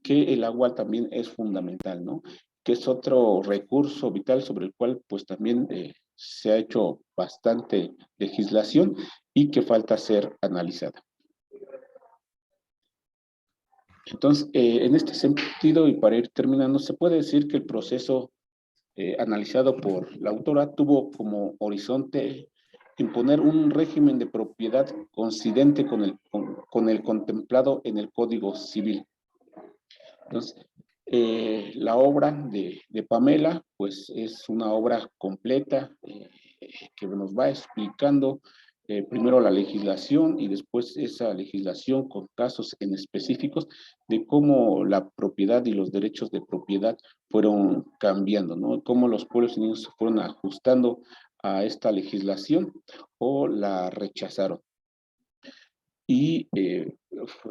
que el agua también es fundamental, ¿no? Que es otro recurso vital sobre el cual pues también se ha hecho bastante legislación y que falta ser analizada. Entonces, en este sentido, y para ir terminando, se puede decir que el proceso analizado por la autora tuvo como horizonte imponer un régimen de propiedad coincidente con el contemplado en el Código Civil. Entonces, la obra de Pamela, pues es una obra completa que nos va explicando primero la legislación y después esa legislación con casos en específicos de cómo la propiedad y los derechos de propiedad fueron cambiando, ¿no? Cómo los pueblos indígenas se fueron ajustando a esta legislación o la rechazaron. Y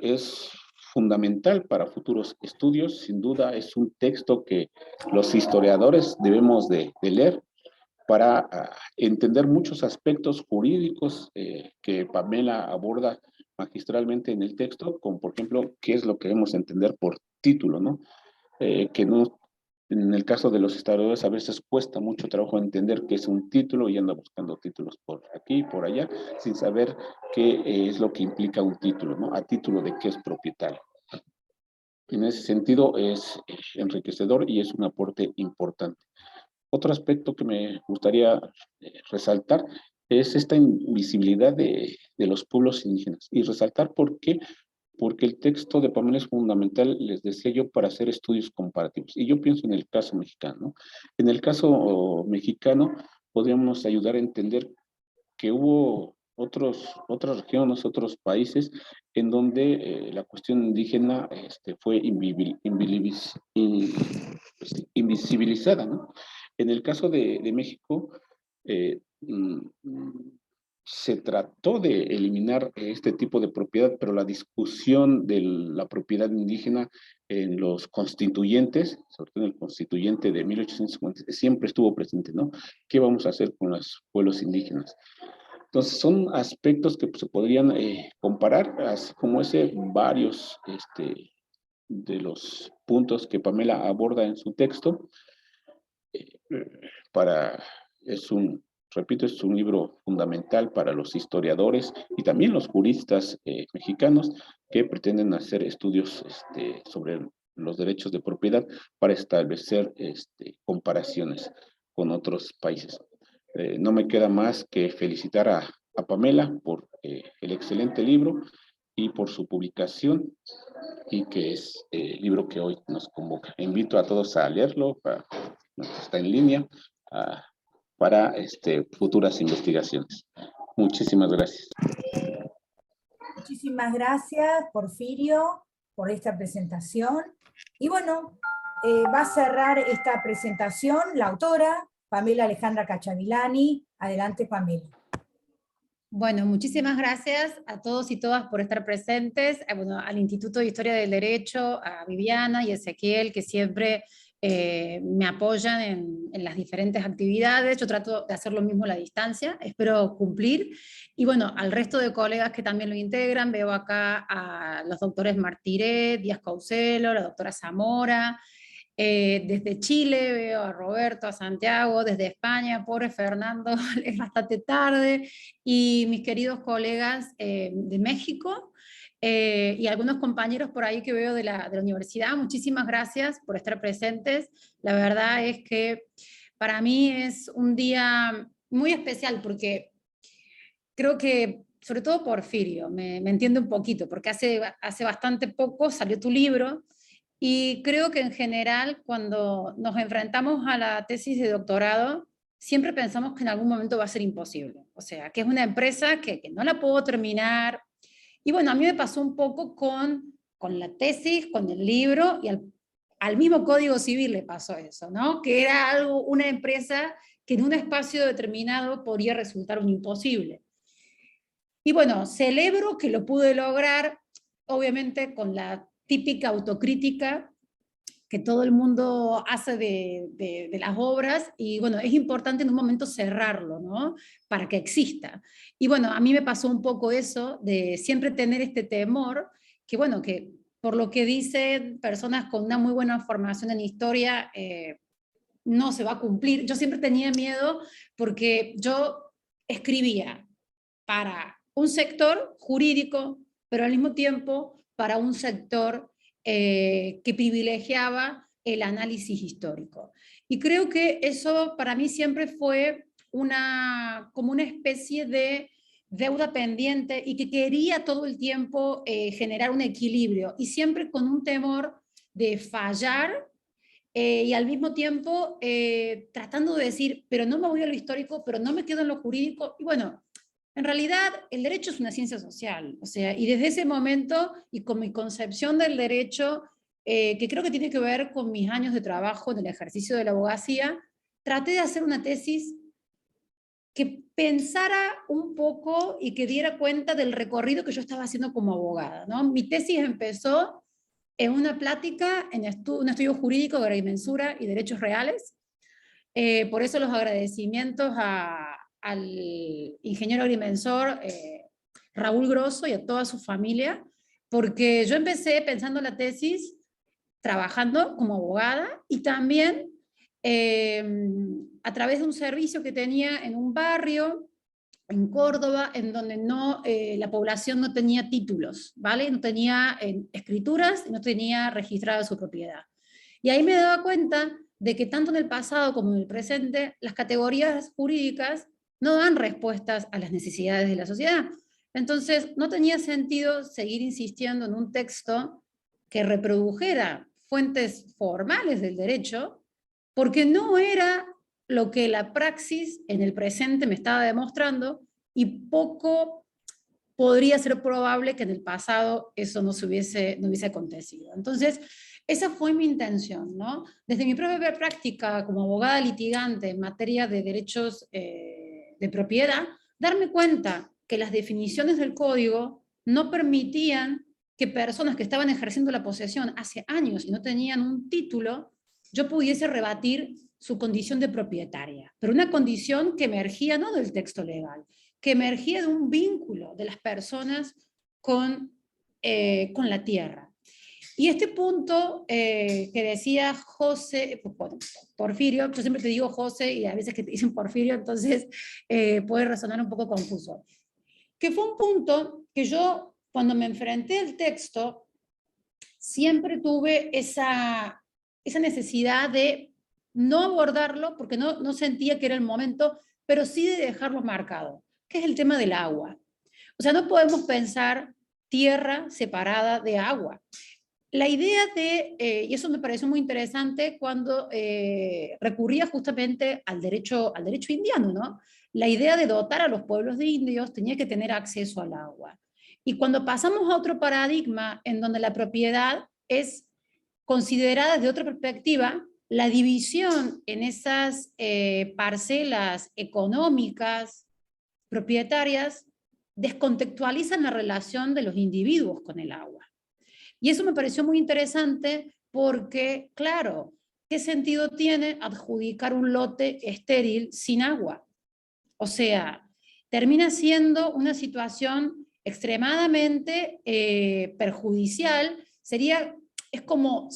es fundamental para futuros estudios, sin duda es un texto que los historiadores debemos de leer para entender muchos aspectos jurídicos que Pamela aborda magistralmente en el texto, como por ejemplo, qué es lo que debemos entender por título, ¿no? Que no, en el caso de los historiadores a veces cuesta mucho trabajo entender qué es un título y anda buscando títulos por aquí y por allá, sin saber qué es lo que implica un título, ¿no? A título de qué es propietario. En ese sentido es enriquecedor y es un aporte importante. Otro aspecto que me gustaría resaltar es esta invisibilidad de los pueblos indígenas. Y resaltar por qué, porque el texto de Pamela es fundamental, les decía yo, para hacer estudios comparativos. Y yo pienso en el caso mexicano, ¿no? En el caso mexicano podríamos ayudar a entender que hubo otras regiones, otros países en donde la cuestión indígena fue invisibilizada, ¿no? En el caso de México, eh, mm, se trató de eliminar este tipo de propiedad, pero la discusión de la propiedad indígena en los constituyentes, sobre todo en el constituyente de 1850, siempre estuvo presente, ¿no? ¿Qué vamos a hacer con los pueblos indígenas? Entonces, son aspectos que se podrían comparar, así como varios de los puntos que Pamela aborda en su texto. Repito, es un libro fundamental para los historiadores y también los juristas mexicanos que pretenden hacer estudios sobre los derechos de propiedad para establecer comparaciones con otros países. No me queda más que felicitar a Pamela por el excelente libro y por su publicación, y que es el libro que hoy nos convoca. Invito a todos a leerlo, está en línea, para futuras investigaciones. Muchísimas gracias. Muchísimas gracias, Porfirio, por esta presentación. Y bueno, va a cerrar esta presentación la autora, Pamela Alejandra Cachavilani. Adelante, Pamela. Bueno, muchísimas gracias a todos y todas por estar presentes, bueno, al Instituto de Historia del Derecho, a Viviana y Ezequiel, que siempre me apoyan en las diferentes actividades. Yo trato de hacer lo mismo a la distancia, espero cumplir. Y bueno, al resto de colegas que también lo integran, veo acá a los doctores Martiré, Díaz Caucelo, la doctora Zamora. Desde Chile veo a Roberto, a Santiago, desde España, pobre Fernando, es bastante tarde, y mis queridos colegas de México, y algunos compañeros por ahí que veo de la universidad. Muchísimas gracias por estar presentes. La verdad es que para mí es un día muy especial porque creo que, sobre todo Porfirio, me entiende un poquito, porque hace bastante poco salió tu libro. Y creo que en general, cuando nos enfrentamos a la tesis de doctorado, siempre pensamos que en algún momento va a ser imposible. O sea, que es una empresa que no la puedo terminar. Y bueno, a mí me pasó un poco con la tesis, con el libro, y al mismo Código Civil le pasó eso, ¿no? Que era algo, una empresa que en un espacio determinado podría resultar un imposible. Y bueno, celebro que lo pude lograr, obviamente con la típica autocrítica que todo el mundo hace de las obras, y bueno, es importante en un momento cerrarlo, ¿no? Para que exista. Y bueno, a mí me pasó un poco eso, de siempre tener este temor, que bueno, que por lo que dicen personas con una muy buena formación en historia, no se va a cumplir. Yo siempre tenía miedo porque yo escribía para un sector jurídico, pero al mismo tiempo para un sector que privilegiaba el análisis histórico. Y creo que eso para mí siempre fue como una especie de deuda pendiente y que quería todo el tiempo generar un equilibrio y siempre con un temor de fallar y al mismo tiempo tratando de decir, pero no me voy a lo histórico, pero no me quedo en lo jurídico. Y bueno, en realidad el derecho es una ciencia social, o sea, y desde ese momento y con mi concepción del derecho, que creo que tiene que ver con mis años de trabajo en el ejercicio de la abogacía, traté de hacer una tesis que pensara un poco y que diera cuenta del recorrido que yo estaba haciendo como abogada, ¿no? Mi tesis empezó en una plática en un estudio jurídico de agrimensura y derechos reales. Por eso los agradecimientos al ingeniero agrimensor Raúl Grosso y a toda su familia, porque yo empecé pensando la tesis trabajando como abogada y también a través de un servicio que tenía en un barrio en Córdoba, en donde la población no tenía títulos, ¿vale? No tenía escrituras, no tenía registrada su propiedad. Y ahí me daba cuenta de que tanto en el pasado como en el presente, las categorías jurídicas no dan respuestas a las necesidades de la sociedad. Entonces, no tenía sentido seguir insistiendo en un texto que reprodujera fuentes formales del derecho, porque no era lo que la praxis en el presente me estaba demostrando, y poco podría ser probable que en el pasado eso no hubiese acontecido. Entonces, esa fue mi intención, ¿no? Desde mi propia práctica como abogada litigante en materia de derechos de propiedad, darme cuenta que las definiciones del código no permitían que personas que estaban ejerciendo la posesión hace años y no tenían un título, yo pudiese rebatir su condición de propietaria, pero una condición que emergía no del texto legal, que emergía de un vínculo de las personas con la tierra. Y este punto que decía José, bueno, Porfirio, yo siempre te digo José y a veces que te dicen Porfirio, entonces puede resonar un poco confuso, que fue un punto que yo cuando me enfrenté al texto siempre tuve esa necesidad de no abordarlo porque no sentía que era el momento, pero sí de dejarlo marcado, que es el tema del agua. O sea, no podemos pensar tierra separada de agua. La idea y eso me pareció muy interesante cuando recurría justamente al derecho indiano, ¿no? La idea de dotar a los pueblos de indios tenía que tener acceso al agua. Y cuando pasamos a otro paradigma en donde la propiedad es considerada desde otra perspectiva, la división en esas parcelas económicas, propietarias, descontextualizan la relación de los individuos con el agua. Y eso me pareció muy interesante porque, claro, ¿qué sentido tiene adjudicar un lote estéril sin agua? O sea, termina siendo una situación extremadamente perjudicial. Es como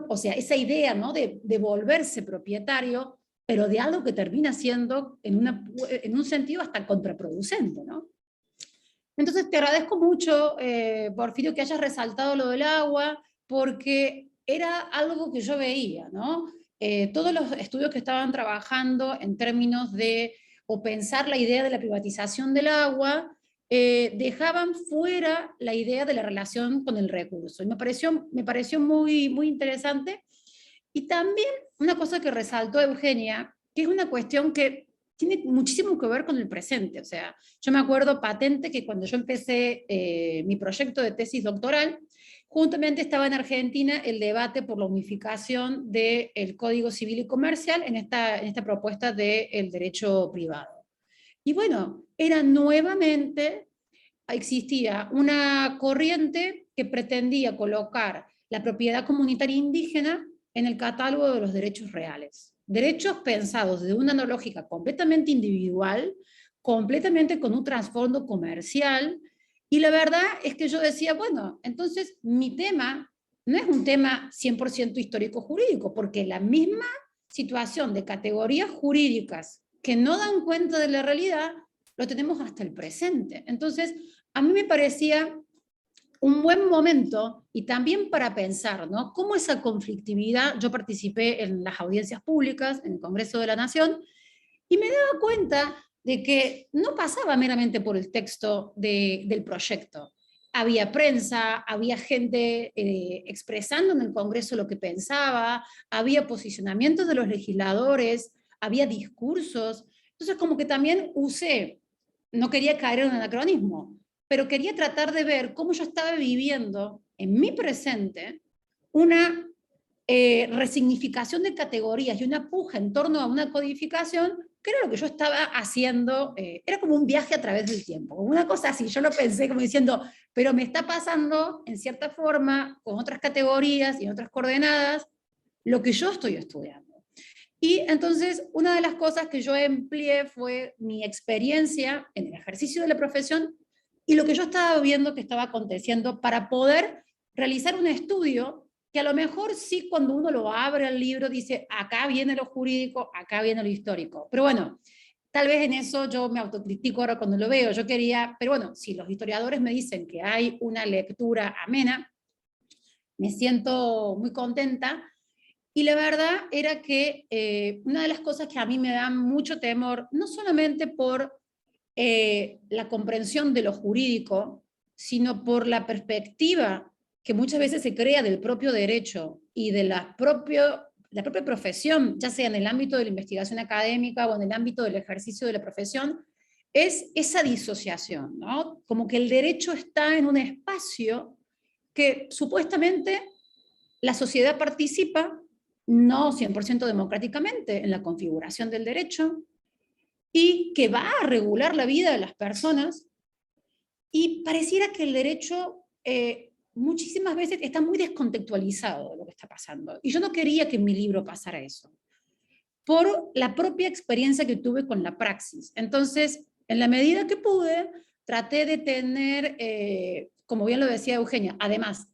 o sea, esa idea, ¿no? de volverse propietario, pero de algo que termina siendo en un sentido hasta contraproducente, ¿no? Entonces te agradezco mucho, Porfirio, que hayas resaltado lo del agua, porque era algo que yo veía, ¿no? Todos los estudios que estaban trabajando en términos de, o pensar la idea de la privatización del agua, dejaban fuera la idea de la relación con el recurso. Y me pareció muy, muy interesante. Y también una cosa que resaltó Eugenia, que es una cuestión que tiene muchísimo que ver con el presente. O sea, yo me acuerdo patente que cuando yo empecé mi proyecto de tesis doctoral, juntamente estaba en Argentina el debate por la unificación del Código Civil y Comercial en esta propuesta del derecho privado. Y bueno, existía una corriente que pretendía colocar la propiedad comunitaria indígena en el catálogo de los derechos reales. Derechos pensados de una lógica completamente individual, completamente con un trasfondo comercial, y la verdad es que yo decía, bueno, entonces mi tema no es un tema 100% histórico-jurídico, porque la misma situación de categorías jurídicas que no dan cuenta de la realidad, lo tenemos hasta el presente. Entonces, a mí me parecía un buen momento, y también para pensar, ¿no?, cómo esa conflictividad, yo participé en las audiencias públicas, en el Congreso de la Nación, y me daba cuenta de que no pasaba meramente por el texto del proyecto. Había prensa, había gente expresando en el Congreso lo que pensaba, había posicionamientos de los legisladores, había discursos. Entonces como que también usé, no quería caer en un anacronismo, pero quería tratar de ver cómo yo estaba viviendo en mi presente una resignificación de categorías y una puja en torno a una codificación, que era lo que yo estaba haciendo, era como un viaje a través del tiempo, una cosa así. Yo lo pensé como diciendo, pero me está pasando en cierta forma, con otras categorías y en otras coordenadas, lo que yo estoy estudiando. Y entonces una de las cosas que yo empleé fue mi experiencia en el ejercicio de la profesión y lo que yo estaba viendo que estaba aconteciendo para poder realizar un estudio que a lo mejor sí, cuando uno lo abre el libro dice, acá viene lo jurídico, acá viene lo histórico. Pero bueno, tal vez en eso yo me autocritico ahora cuando lo veo. Yo quería, pero bueno, si los historiadores me dicen que hay una lectura amena, me siento muy contenta. Y la verdad era que una de las cosas que a mí me da mucho temor, no solamente por la comprensión de lo jurídico, sino por la perspectiva que muchas veces se crea del propio derecho y de la propia profesión, ya sea en el ámbito de la investigación académica o en el ámbito del ejercicio de la profesión, es esa disociación, ¿no? Como que el derecho está en un espacio que supuestamente la sociedad participa, no 100% democráticamente, en la configuración del derecho, y que va a regular la vida de las personas, y pareciera que el derecho muchísimas veces está muy descontextualizado de lo que está pasando. Y yo no quería que en mi libro pasara eso, por la propia experiencia que tuve con la praxis. Entonces, en la medida que pude, traté de tener, como bien lo decía Eugenia, además.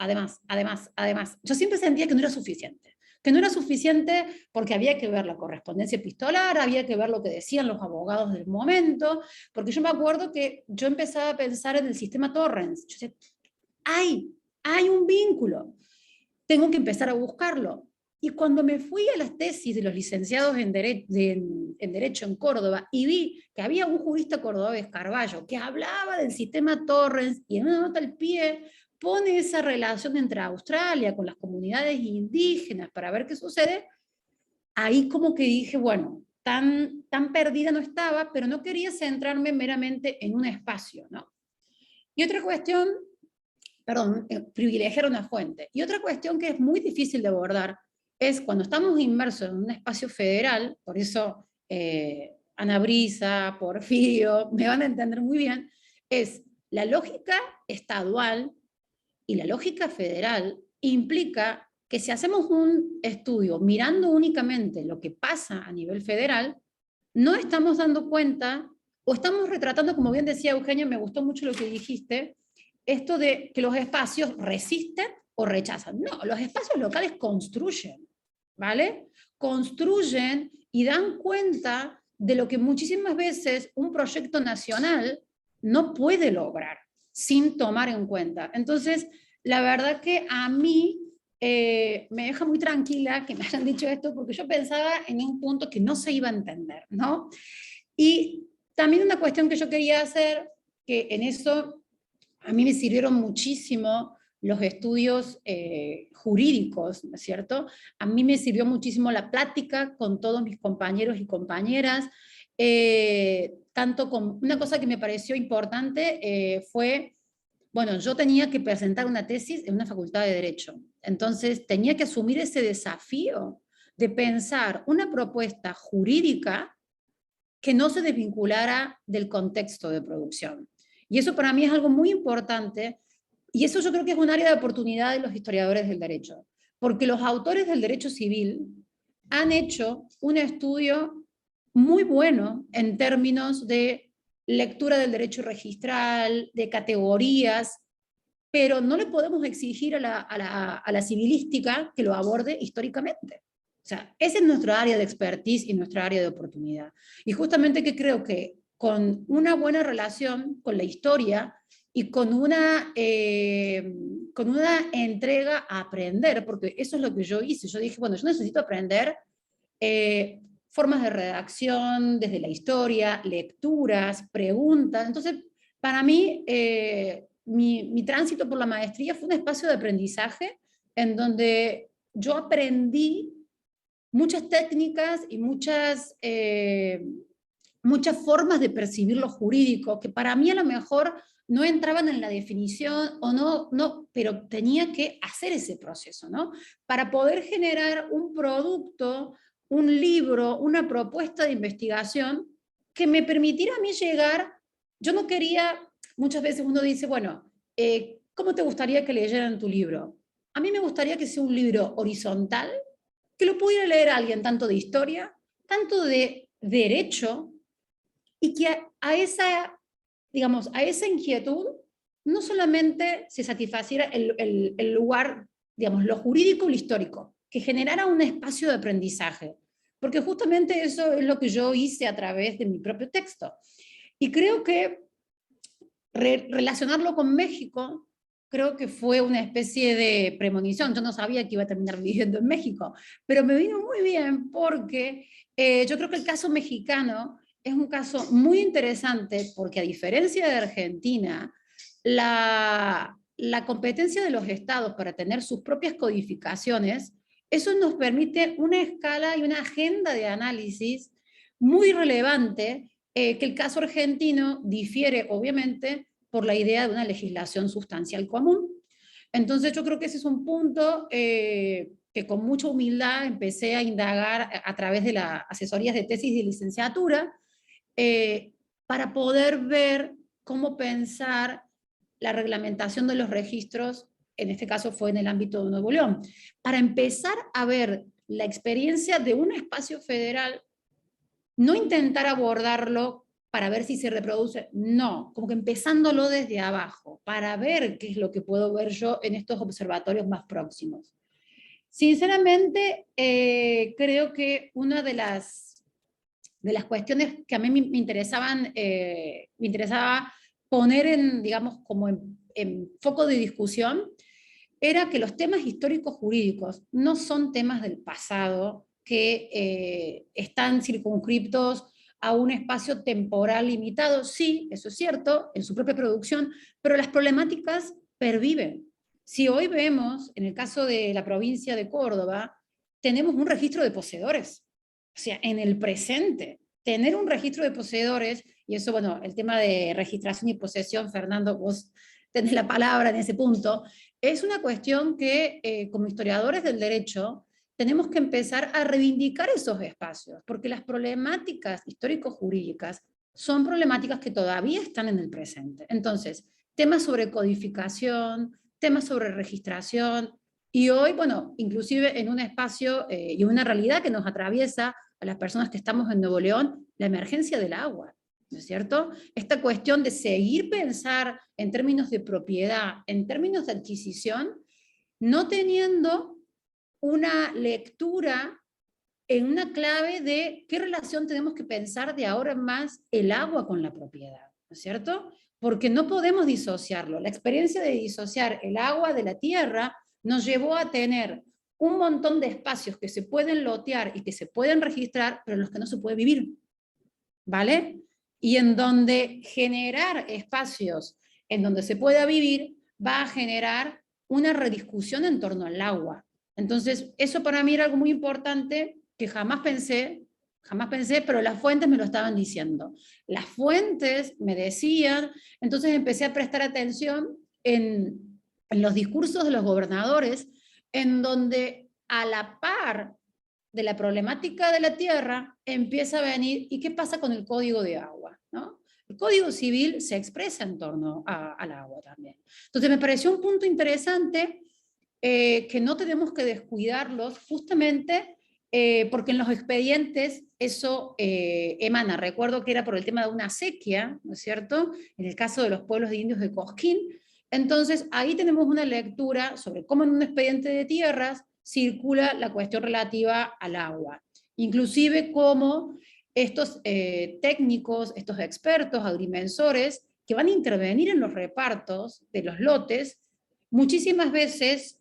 Yo siempre sentía que no era suficiente. Que no era suficiente porque había que ver la correspondencia epistolar, había que ver lo que decían los abogados del momento, porque yo me acuerdo que yo empezaba a pensar en el sistema Torrens. Yo decía, hay un vínculo, tengo que empezar a buscarlo. Y cuando me fui a las tesis de los licenciados en Derecho en Córdoba y vi que había un jurista cordobés, Carballo, que hablaba del sistema Torrens y en una nota al pie pone esa relación entre Australia con las comunidades indígenas para ver qué sucede, ahí como que dije, bueno, tan perdida no estaba, pero no quería centrarme meramente en un espacio, ¿no? Y otra cuestión, privilegiar una fuente. Y otra cuestión que es muy difícil de abordar es cuando estamos inmersos en un espacio federal, por eso Ana Brisa, Porfirio, me van a entender muy bien, es la lógica estadual y la lógica federal implica que si hacemos un estudio mirando únicamente lo que pasa a nivel federal, no estamos dando cuenta, o estamos retratando, como bien decía Eugenia, me gustó mucho lo que dijiste, esto de que los espacios resisten o rechazan. No, los espacios locales construyen, ¿vale? Construyen y dan cuenta de lo que muchísimas veces un proyecto nacional no puede lograr sin tomar en cuenta. Entonces, la verdad que a mí me deja muy tranquila que me hayan dicho esto, porque yo pensaba en un punto que no se iba a entender, ¿no? Y también una cuestión que yo quería hacer, que en eso a mí me sirvieron muchísimo los estudios jurídicos, ¿no es cierto? A mí me sirvió muchísimo la plática con todos mis compañeros y compañeras, tanto con una cosa que me pareció importante fue bueno, yo tenía que presentar una tesis en una facultad de Derecho. Entonces tenía que asumir ese desafío de pensar una propuesta jurídica que no se desvinculara del contexto de producción. Y eso para mí es algo muy importante, y eso yo creo que es un área de oportunidad de los historiadores del derecho, porque los autores del derecho civil han hecho un estudio muy bueno en términos de lectura del derecho registral, de categorías, pero no le podemos exigir a la civilística que lo aborde históricamente. O sea, ese es nuestro área de expertise y nuestra área de oportunidad. Y justamente que creo que con una buena relación con la historia y con una entrega a aprender, porque eso es lo que yo hice. Yo dije, bueno, yo necesito aprender formas de redacción desde la historia, lecturas, preguntas. Entonces, para mí, mi tránsito por la maestría fue un espacio de aprendizaje en donde yo aprendí muchas técnicas y muchas formas de percibir lo jurídico, que para mí a lo mejor no entraban en la definición, o no, pero tenía que hacer ese proceso, ¿no? Para poder generar un producto, un libro, una propuesta de investigación que me permitiera a mí llegar. Yo no quería, muchas veces uno dice, bueno, ¿cómo te gustaría que leyeran tu libro? A mí me gustaría que sea un libro horizontal, que lo pudiera leer alguien tanto de historia, tanto de derecho, y que a esa, digamos, a esa inquietud no solamente se satisfaciera el lugar, digamos, lo jurídico y lo histórico, que generara un espacio de aprendizaje, porque justamente eso es lo que yo hice a través de mi propio texto. Y creo que relacionarlo con México, creo que fue una especie de premonición. Yo no sabía que iba a terminar viviendo en México, pero me vino muy bien porque yo creo que el caso mexicano es un caso muy interesante, porque a diferencia de Argentina, la competencia de los estados para tener sus propias codificaciones, eso nos permite una escala y una agenda de análisis muy relevante, que el caso argentino difiere obviamente por la idea de una legislación sustancial común. Entonces yo creo que ese es un punto que con mucha humildad empecé a indagar a través de las asesorías de tesis de licenciatura, para poder ver cómo pensar la reglamentación de los registros, en este caso fue en el ámbito de Nuevo León, para empezar a ver la experiencia de un espacio federal, no intentar abordarlo para ver si se reproduce, no, como que empezándolo desde abajo, para ver qué es lo que puedo ver yo en estos observatorios más próximos. Sinceramente, creo que una de las cuestiones que a mí me interesaban, me interesaba poner en, digamos, como en foco de discusión, era que los temas históricos jurídicos no son temas del pasado que están circunscriptos a un espacio temporal limitado. Sí, eso es cierto, en su propia producción, pero las problemáticas perviven. Si hoy vemos, en el caso de la provincia de Córdoba, tenemos un registro de poseedores. O sea, en el presente, tener un registro de poseedores, y eso, bueno, el tema de registración y posesión, Fernando, vos tenés la palabra en ese punto, es una cuestión que como historiadores del derecho tenemos que empezar a reivindicar esos espacios, porque las problemáticas histórico-jurídicas son problemáticas que todavía están en el presente. Entonces, temas sobre codificación, temas sobre registración, y hoy, bueno, inclusive en un espacio y una realidad que nos atraviesa a las personas que estamos en Nuevo León, la emergencia del agua, ¿no es cierto? Esta cuestión de seguir pensar en términos de propiedad, en términos de adquisición, no teniendo una lectura en una clave de qué relación tenemos que pensar de ahora en más el agua con la propiedad, ¿no es cierto? Porque no podemos disociarlo. La experiencia de disociar el agua de la tierra nos llevó a tener un montón de espacios que se pueden lotear y que se pueden registrar, pero en los que no se puede vivir, ¿vale? Y en donde generar espacios en donde se pueda vivir va a generar una rediscusión en torno al agua. Entonces, eso para mí era algo muy importante que jamás pensé, pero las fuentes me lo estaban diciendo. Las fuentes me decían, entonces empecé a prestar atención en los discursos de los gobernadores, en donde a la par de la problemática de la tierra empieza a venir, ¿y qué pasa con el código de agua? ¿No? El Código Civil se expresa en torno al agua también. Entonces me pareció un punto interesante que no tenemos que descuidarlos justamente porque en los expedientes eso emana. Recuerdo que era por el tema de una sequía, ¿no es cierto? En el caso de los pueblos de indios de Cosquín. Entonces ahí tenemos una lectura sobre cómo en un expediente de tierras circula la cuestión relativa al agua. Inclusive cómo estos técnicos, estos expertos, agrimensores, que van a intervenir en los repartos de los lotes, muchísimas veces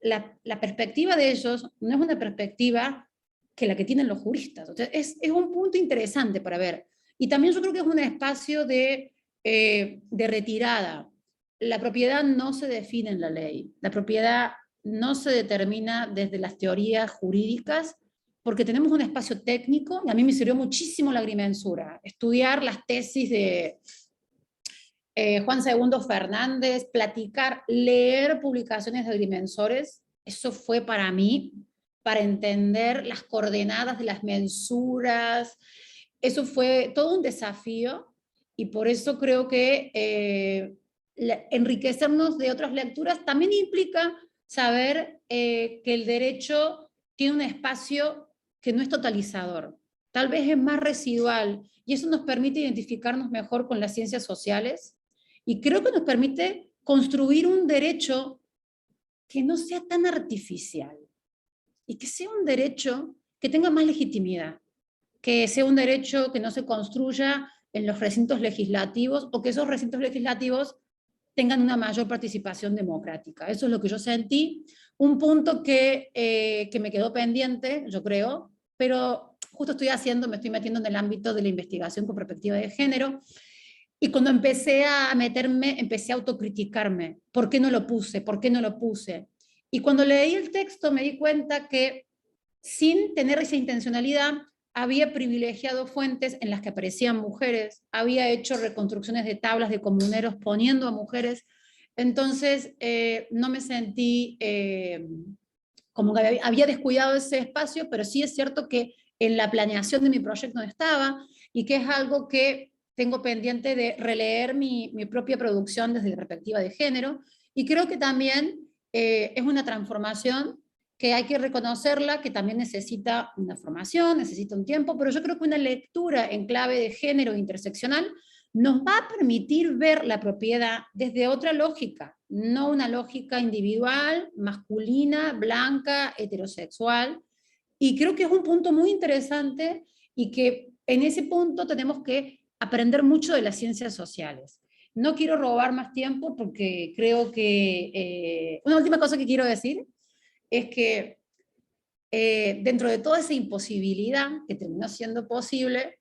la perspectiva de ellos no es una perspectiva que la que tienen los juristas. O sea, es un punto interesante para ver. Y también yo creo que es un espacio de retirada. La propiedad no se define en la ley. La propiedad no se determina desde las teorías jurídicas, porque tenemos un espacio técnico, y a mí me sirvió muchísimo la agrimensura. Estudiar las tesis de Juan II Fernández, platicar, leer publicaciones de agrimensores, eso fue para mí, para entender las coordenadas de las mensuras, eso fue todo un desafío, y por eso creo que enriquecernos de otras lecturas también implica saber que el derecho tiene un espacio que no es totalizador, tal vez es más residual, y eso nos permite identificarnos mejor con las ciencias sociales, y creo que nos permite construir un derecho que no sea tan artificial, y que sea un derecho que tenga más legitimidad, que sea un derecho que no se construya en los recintos legislativos, o que esos recintos legislativos tengan una mayor participación democrática. Eso es lo que yo sentí. Un punto que me quedó pendiente, yo creo, pero justo me estoy metiendo en el ámbito de la investigación con perspectiva de género, y cuando empecé a meterme, empecé a autocriticarme. ¿Por qué no lo puse? ¿Por qué no lo puse? Y cuando leí el texto me di cuenta que, sin tener esa intencionalidad, había privilegiado fuentes en las que aparecían mujeres, había hecho reconstrucciones de tablas de comuneros poniendo a mujeres, entonces no me sentí como que había descuidado ese espacio, pero sí es cierto que en la planeación de mi proyecto no estaba, y que es algo que tengo pendiente de releer mi propia producción desde la perspectiva de género, y creo que también es una transformación que hay que reconocerla, que también necesita una formación, necesita un tiempo, pero yo creo que una lectura en clave de género interseccional nos va a permitir ver la propiedad desde otra lógica, no una lógica individual, masculina, blanca, heterosexual, y creo que es un punto muy interesante, y que en ese punto tenemos que aprender mucho de las ciencias sociales. No quiero robar más tiempo porque creo que... una última cosa que quiero decir es que dentro de toda esa imposibilidad que terminó siendo posible,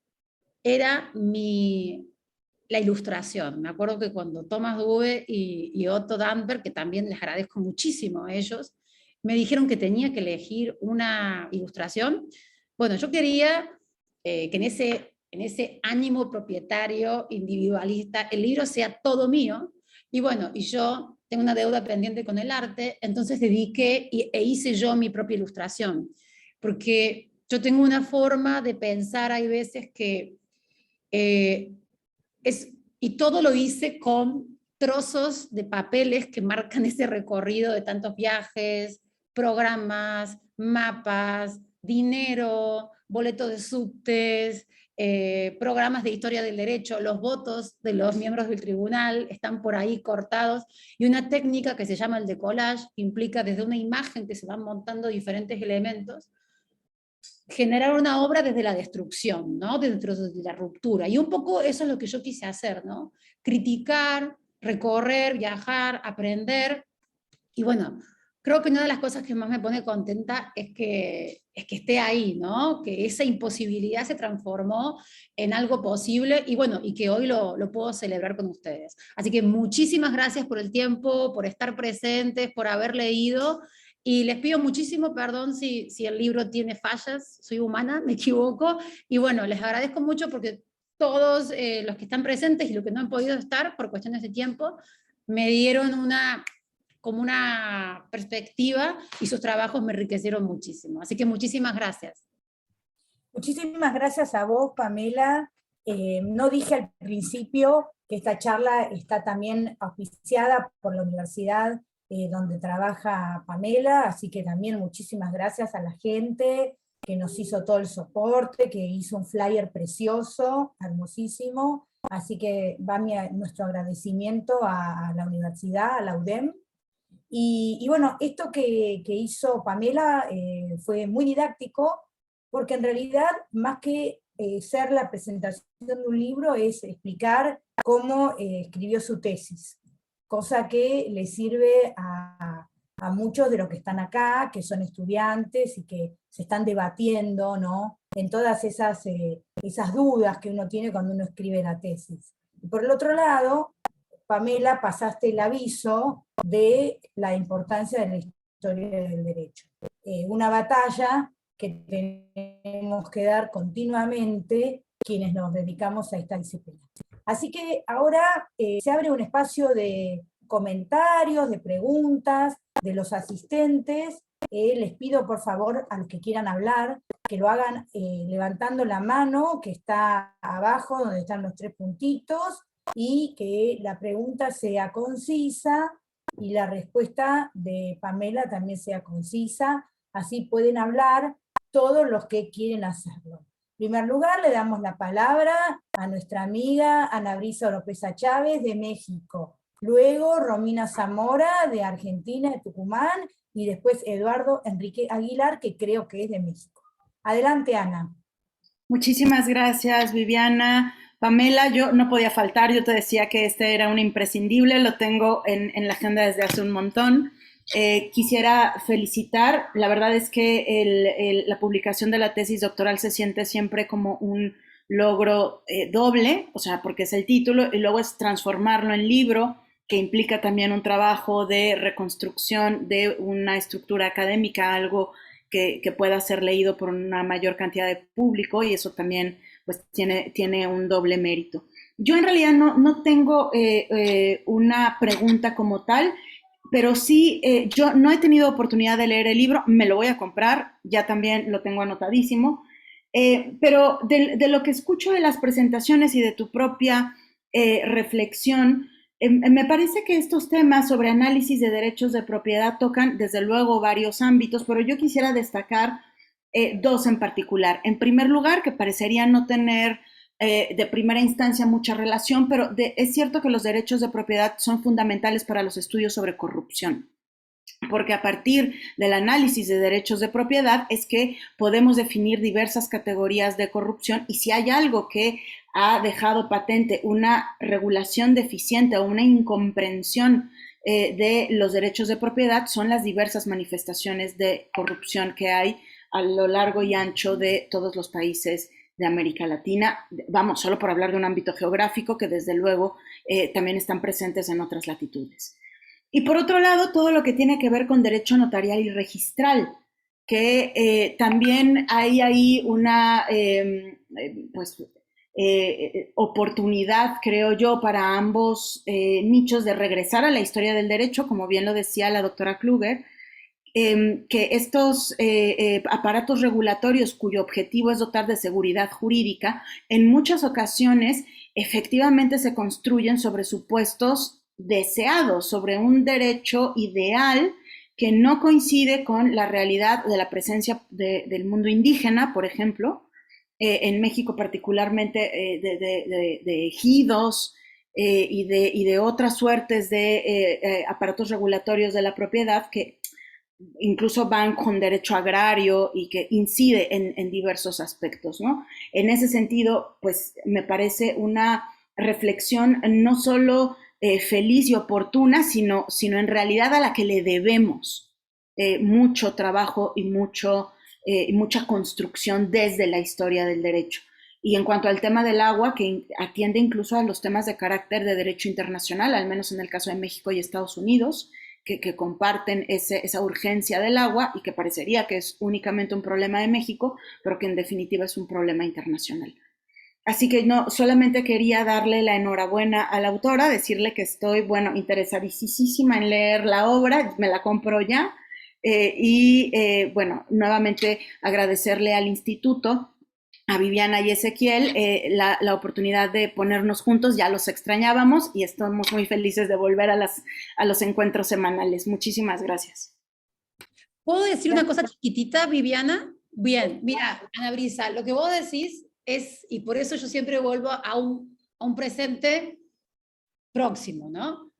era la ilustración. Me acuerdo que cuando Thomas Dube y Otto Danberg, que también les agradezco muchísimo a ellos, me dijeron que tenía que elegir una ilustración. Bueno, yo quería que en ese ánimo propietario, individualista, el libro sea todo mío, y bueno, y yo tengo una deuda pendiente con el arte, entonces dediqué e hice yo mi propia ilustración, porque yo tengo una forma de pensar, hay veces que y todo lo hice con trozos de papeles que marcan ese recorrido de tantos viajes, programas, mapas, dinero, boletos de subtes, programas de historia del derecho, los votos de los miembros del tribunal están por ahí cortados, y una técnica que se llama el decollage, que implica desde una imagen que se van montando diferentes elementos, generar una obra desde la destrucción, ¿no? Dentro de la ruptura. Y un poco eso es lo que yo quise hacer, ¿no? Criticar, recorrer, viajar, aprender. Y bueno, creo que una de las cosas que más me pone contenta es que esté ahí, ¿no? Que esa imposibilidad se transformó en algo posible, y bueno, y que hoy lo puedo celebrar con ustedes. Así que muchísimas gracias por el tiempo, por estar presentes, por haber leído, y les pido muchísimo perdón si el libro tiene fallas, soy humana, me equivoco, y bueno, les agradezco mucho porque todos los que están presentes y los que no han podido estar por cuestiones de tiempo, me dieron como una perspectiva y sus trabajos me enriquecieron muchísimo. Así que muchísimas gracias. Muchísimas gracias a vos, Pamela. No dije al principio que esta charla está también auspiciada por la universidad donde trabaja Pamela, así que también muchísimas gracias a la gente que nos hizo todo el soporte, que hizo un flyer precioso, hermosísimo, así que va nuestro agradecimiento a la universidad, a la UDEM. Y bueno, esto que hizo Pamela fue muy didáctico, porque en realidad, más que ser la presentación de un libro, es explicar cómo escribió su tesis, cosa que le sirve a muchos de los que están acá, que son estudiantes y que se están debatiendo, ¿no?, en todas esas dudas que uno tiene cuando uno escribe la tesis. Y por el otro lado, Pamela, pasaste el aviso de la importancia de la historia del derecho. Una batalla que tenemos que dar continuamente quienes nos dedicamos a esta disciplina. Así que ahora se abre un espacio de comentarios, de preguntas de los asistentes. Les pido por favor a los que quieran hablar, que lo hagan levantando la mano, que está abajo donde están los 3 puntitos, y que la pregunta sea concisa, y la respuesta de Pamela también sea concisa, así pueden hablar todos los que quieren hacerlo. En primer lugar, le damos la palabra a nuestra amiga Ana Brisa Oropesa Chávez de México, luego Romina Zamora de Argentina, de Tucumán, y después Eduardo Enrique Aguilar, que creo que es de México. Adelante, Ana. Muchísimas gracias, Viviana. Pamela, yo no podía faltar, yo te decía que este era un imprescindible, lo tengo en la agenda desde hace un montón. Quisiera felicitar, la verdad es que la publicación de la tesis doctoral se siente siempre como un logro doble, o sea, porque es el título, y luego es transformarlo en libro, que implica también un trabajo de reconstrucción de una estructura académica, algo que pueda ser leído por una mayor cantidad de público, y eso también pues tiene un doble mérito. Yo en realidad no tengo una pregunta como tal, pero sí, yo no he tenido oportunidad de leer el libro, me lo voy a comprar, ya también lo tengo anotadísimo, pero de lo que escucho de las presentaciones y de tu propia reflexión, me parece que estos temas sobre análisis de derechos de propiedad tocan desde luego varios ámbitos, pero yo quisiera destacar 2 en particular. En primer lugar, que parecería no tener de primera instancia mucha relación, pero es cierto que los derechos de propiedad son fundamentales para los estudios sobre corrupción, porque a partir del análisis de derechos de propiedad es que podemos definir diversas categorías de corrupción, y si hay algo que ha dejado patente una regulación deficiente o una incomprensión de los derechos de propiedad, son las diversas manifestaciones de corrupción que hay a lo largo y ancho de todos los países de América Latina, vamos, solo por hablar de un ámbito geográfico que desde luego también están presentes en otras latitudes. Y por otro lado, todo lo que tiene que ver con derecho notarial y registral, que también hay ahí una oportunidad, creo yo, para ambos nichos de regresar a la historia del derecho, como bien lo decía la doctora Kluger, que estos aparatos regulatorios cuyo objetivo es dotar de seguridad jurídica, en muchas ocasiones efectivamente se construyen sobre supuestos deseados, sobre un derecho ideal que no coincide con la realidad de la presencia del mundo indígena, por ejemplo, en México particularmente de ejidos y de otras suertes de aparatos regulatorios de la propiedad que incluso van con derecho agrario y que incide en diversos aspectos, ¿no? En ese sentido, pues me parece una reflexión no solo feliz y oportuna, sino en realidad a la que le debemos mucho trabajo y mucha construcción desde la historia del derecho. Y en cuanto al tema del agua, que atiende incluso a los temas de carácter de derecho internacional, al menos en el caso de México y Estados Unidos, que comparten esa urgencia del agua y que parecería que es únicamente un problema de México, pero que en definitiva es un problema internacional. Así que no, solamente quería darle la enhorabuena a la autora, decirle que estoy, bueno, interesadísima en leer la obra, me la compro ya, bueno, nuevamente agradecerle al instituto, a Viviana y Ezequiel, la oportunidad de ponernos juntos, ya los extrañábamos y estamos muy felices de volver a los encuentros semanales. Muchísimas gracias. ¿Puedo decir una cosa chiquitita, Viviana? Bien, mira, Ana Brisa, lo que vos decís es, y por eso yo siempre vuelvo a un presente próximo, ¿no?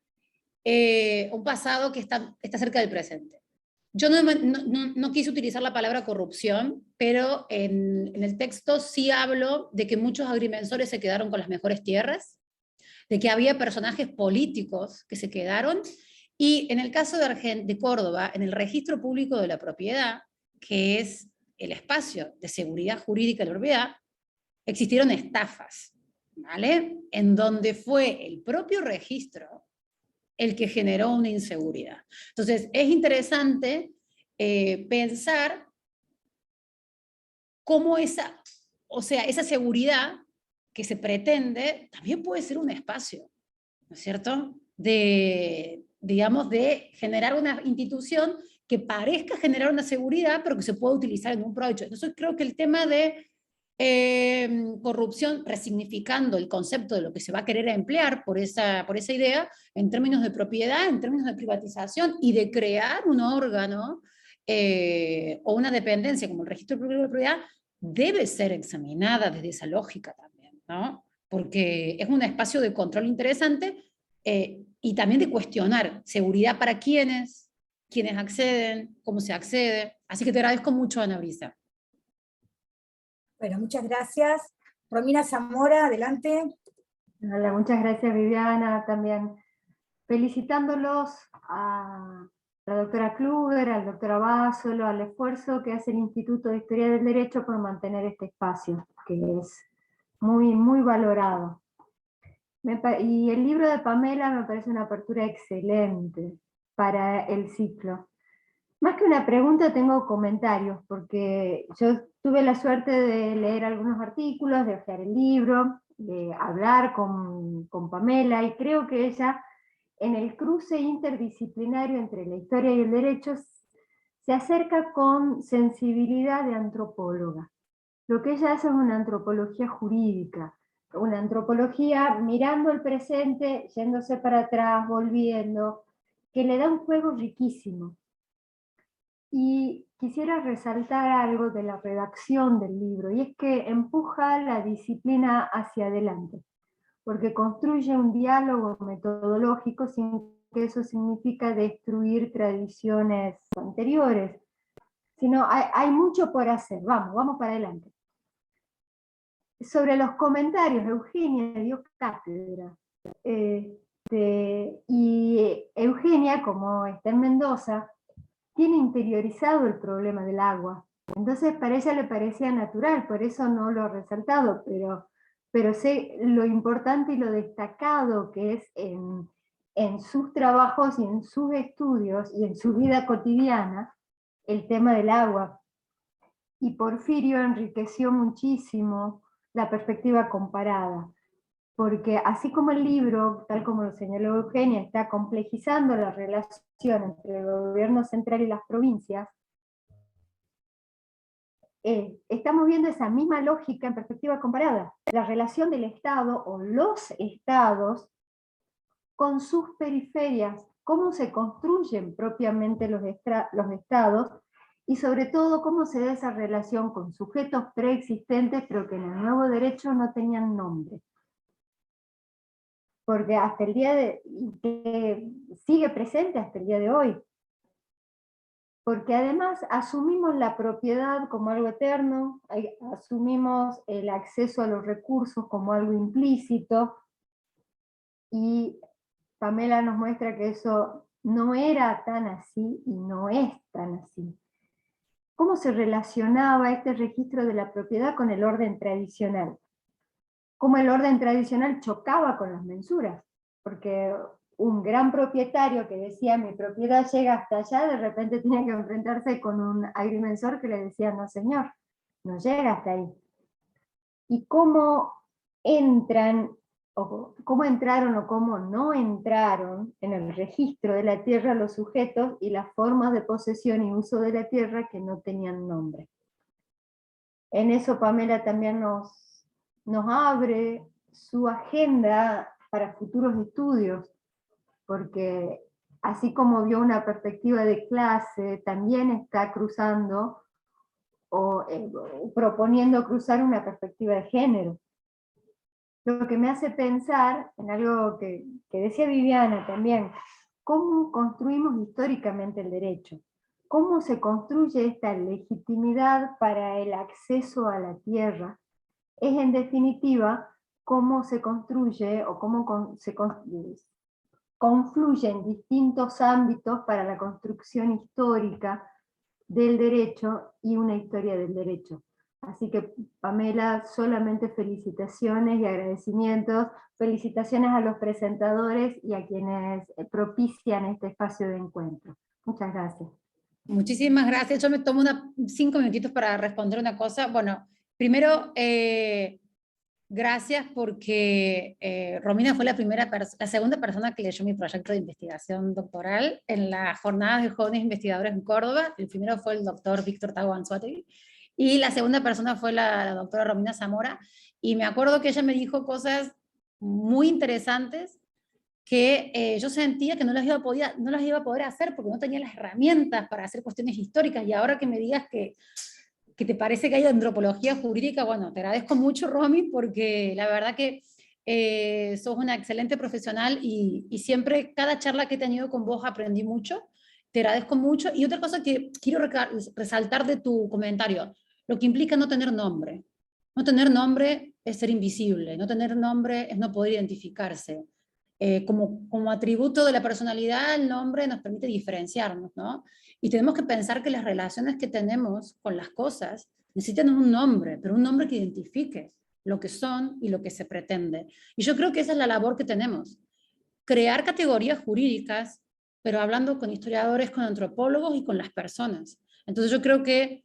Un pasado que está cerca del presente. Yo no quise utilizar la palabra corrupción, pero en el texto sí hablo de que muchos agrimensores se quedaron con las mejores tierras, de que había personajes políticos que se quedaron, y en el caso de Córdoba, en el registro público de la propiedad, que es el espacio de seguridad jurídica de la propiedad, existieron estafas, ¿vale? En donde fue el propio registro el que generó una inseguridad. Entonces, es interesante pensar cómo esa seguridad que se pretende también puede ser un espacio, ¿no es cierto? Digamos, de generar una institución que parezca generar una seguridad, pero que se pueda utilizar en un provecho. Entonces, creo que el tema de corrupción, resignificando el concepto de lo que se va a querer emplear por esa idea, en términos de propiedad, en términos de privatización y de crear un órgano o una dependencia como el registro público de propiedad, debe ser examinada desde esa lógica también, ¿no? Porque es un espacio de control interesante y también de cuestionar seguridad para quiénes acceden, cómo se accede. Así que te agradezco mucho, Ana Brisa. Bueno, muchas gracias. Romina Zamora, adelante. Hola, muchas gracias, Viviana, también felicitándolos a la doctora Kluger, al doctor Abasolo, al esfuerzo que hace el Instituto de Historia del Derecho por mantener este espacio, que es muy, muy valorado. Y el libro de Pamela me parece una apertura excelente para el ciclo. Más que una pregunta, tengo comentarios, porque yo tuve la suerte de leer algunos artículos, de hojear el libro, de hablar con Pamela, y creo que ella, en el cruce interdisciplinario entre la historia y el derecho, se acerca con sensibilidad de antropóloga. Lo que ella hace es una antropología jurídica, una antropología mirando el presente, yéndose para atrás, volviendo, que le da un juego riquísimo. Y quisiera resaltar algo de la redacción del libro, y es que empuja la disciplina hacia adelante, porque construye un diálogo metodológico sin que eso significa destruir tradiciones anteriores, sino hay mucho por hacer, vamos para adelante. Sobre los comentarios, Eugenia dio cátedra, y Eugenia, como está en Mendoza, tiene interiorizado el problema del agua. Entonces para ella le parecía natural, por eso no lo he resaltado, pero sé lo importante y lo destacado que es en sus trabajos y en sus estudios y en su vida cotidiana el tema del agua. Y Porfirio enriqueció muchísimo la perspectiva comparada, porque así como el libro, tal como lo señaló Eugenia, está complejizando la relación entre el gobierno central y las provincias, estamos viendo esa misma lógica en perspectiva comparada, la relación del Estado o los estados con sus periferias, cómo se construyen propiamente los estados, y sobre todo cómo se da esa relación con sujetos preexistentes, pero que en el nuevo derecho no tenían nombre. Porque hasta el día que sigue presente hasta el día de hoy. Porque además asumimos la propiedad como algo eterno, asumimos el acceso a los recursos como algo implícito, y Pamela nos muestra que eso no era tan así y no es tan así. ¿Cómo se relacionaba este registro de la propiedad con el orden tradicional? Cómo el orden tradicional chocaba con las mensuras, porque un gran propietario que decía mi propiedad llega hasta allá, de repente tenía que enfrentarse con un agrimensor que le decía no señor, no llega hasta ahí. Y cómo entran, o cómo entraron o cómo no entraron en el registro de la tierra los sujetos y las formas de posesión y uso de la tierra que no tenían nombre. En eso Pamela también nos abre su agenda para futuros estudios, porque así como vio una perspectiva de clase, también está cruzando o proponiendo cruzar una perspectiva de género. Lo que me hace pensar en algo que decía Viviana también, cómo construimos históricamente el derecho, cómo se construye esta legitimidad para el acceso a la tierra, es en definitiva cómo se construye o cómo se confluyen distintos ámbitos para la construcción histórica del derecho y una historia del derecho. Así que, Pamela, solamente felicitaciones y agradecimientos. Felicitaciones a los presentadores y a quienes propician este espacio de encuentro. Muchas gracias. Muchísimas gracias. Yo me tomo 5 minutitos para responder una cosa. Bueno, primero, gracias porque Romina fue la segunda persona que leyó mi proyecto de investigación doctoral en las jornadas de jóvenes investigadores en Córdoba. El primero fue el doctor Víctor Tago Anzuategui y la segunda persona fue la doctora Romina Zamora, y me acuerdo que ella me dijo cosas muy interesantes que yo sentía que no las iba a poder hacer porque no tenía las herramientas para hacer cuestiones históricas, y ahora que me digas que te parece que hay antropología jurídica, bueno, te agradezco mucho, Romy, porque la verdad que sos una excelente profesional y siempre, cada charla que he tenido con vos aprendí mucho, te agradezco mucho. Y otra cosa que quiero resaltar de tu comentario, lo que implica no tener nombre. No tener nombre es ser invisible, no tener nombre es no poder identificarse. Como atributo de la personalidad, el nombre nos permite diferenciarnos, ¿no? Y tenemos que pensar que las relaciones que tenemos con las cosas necesitan un nombre, pero un nombre que identifique lo que son y lo que se pretende. Y yo creo que esa es la labor que tenemos. Crear categorías jurídicas, pero hablando con historiadores, con antropólogos y con las personas. Entonces yo creo que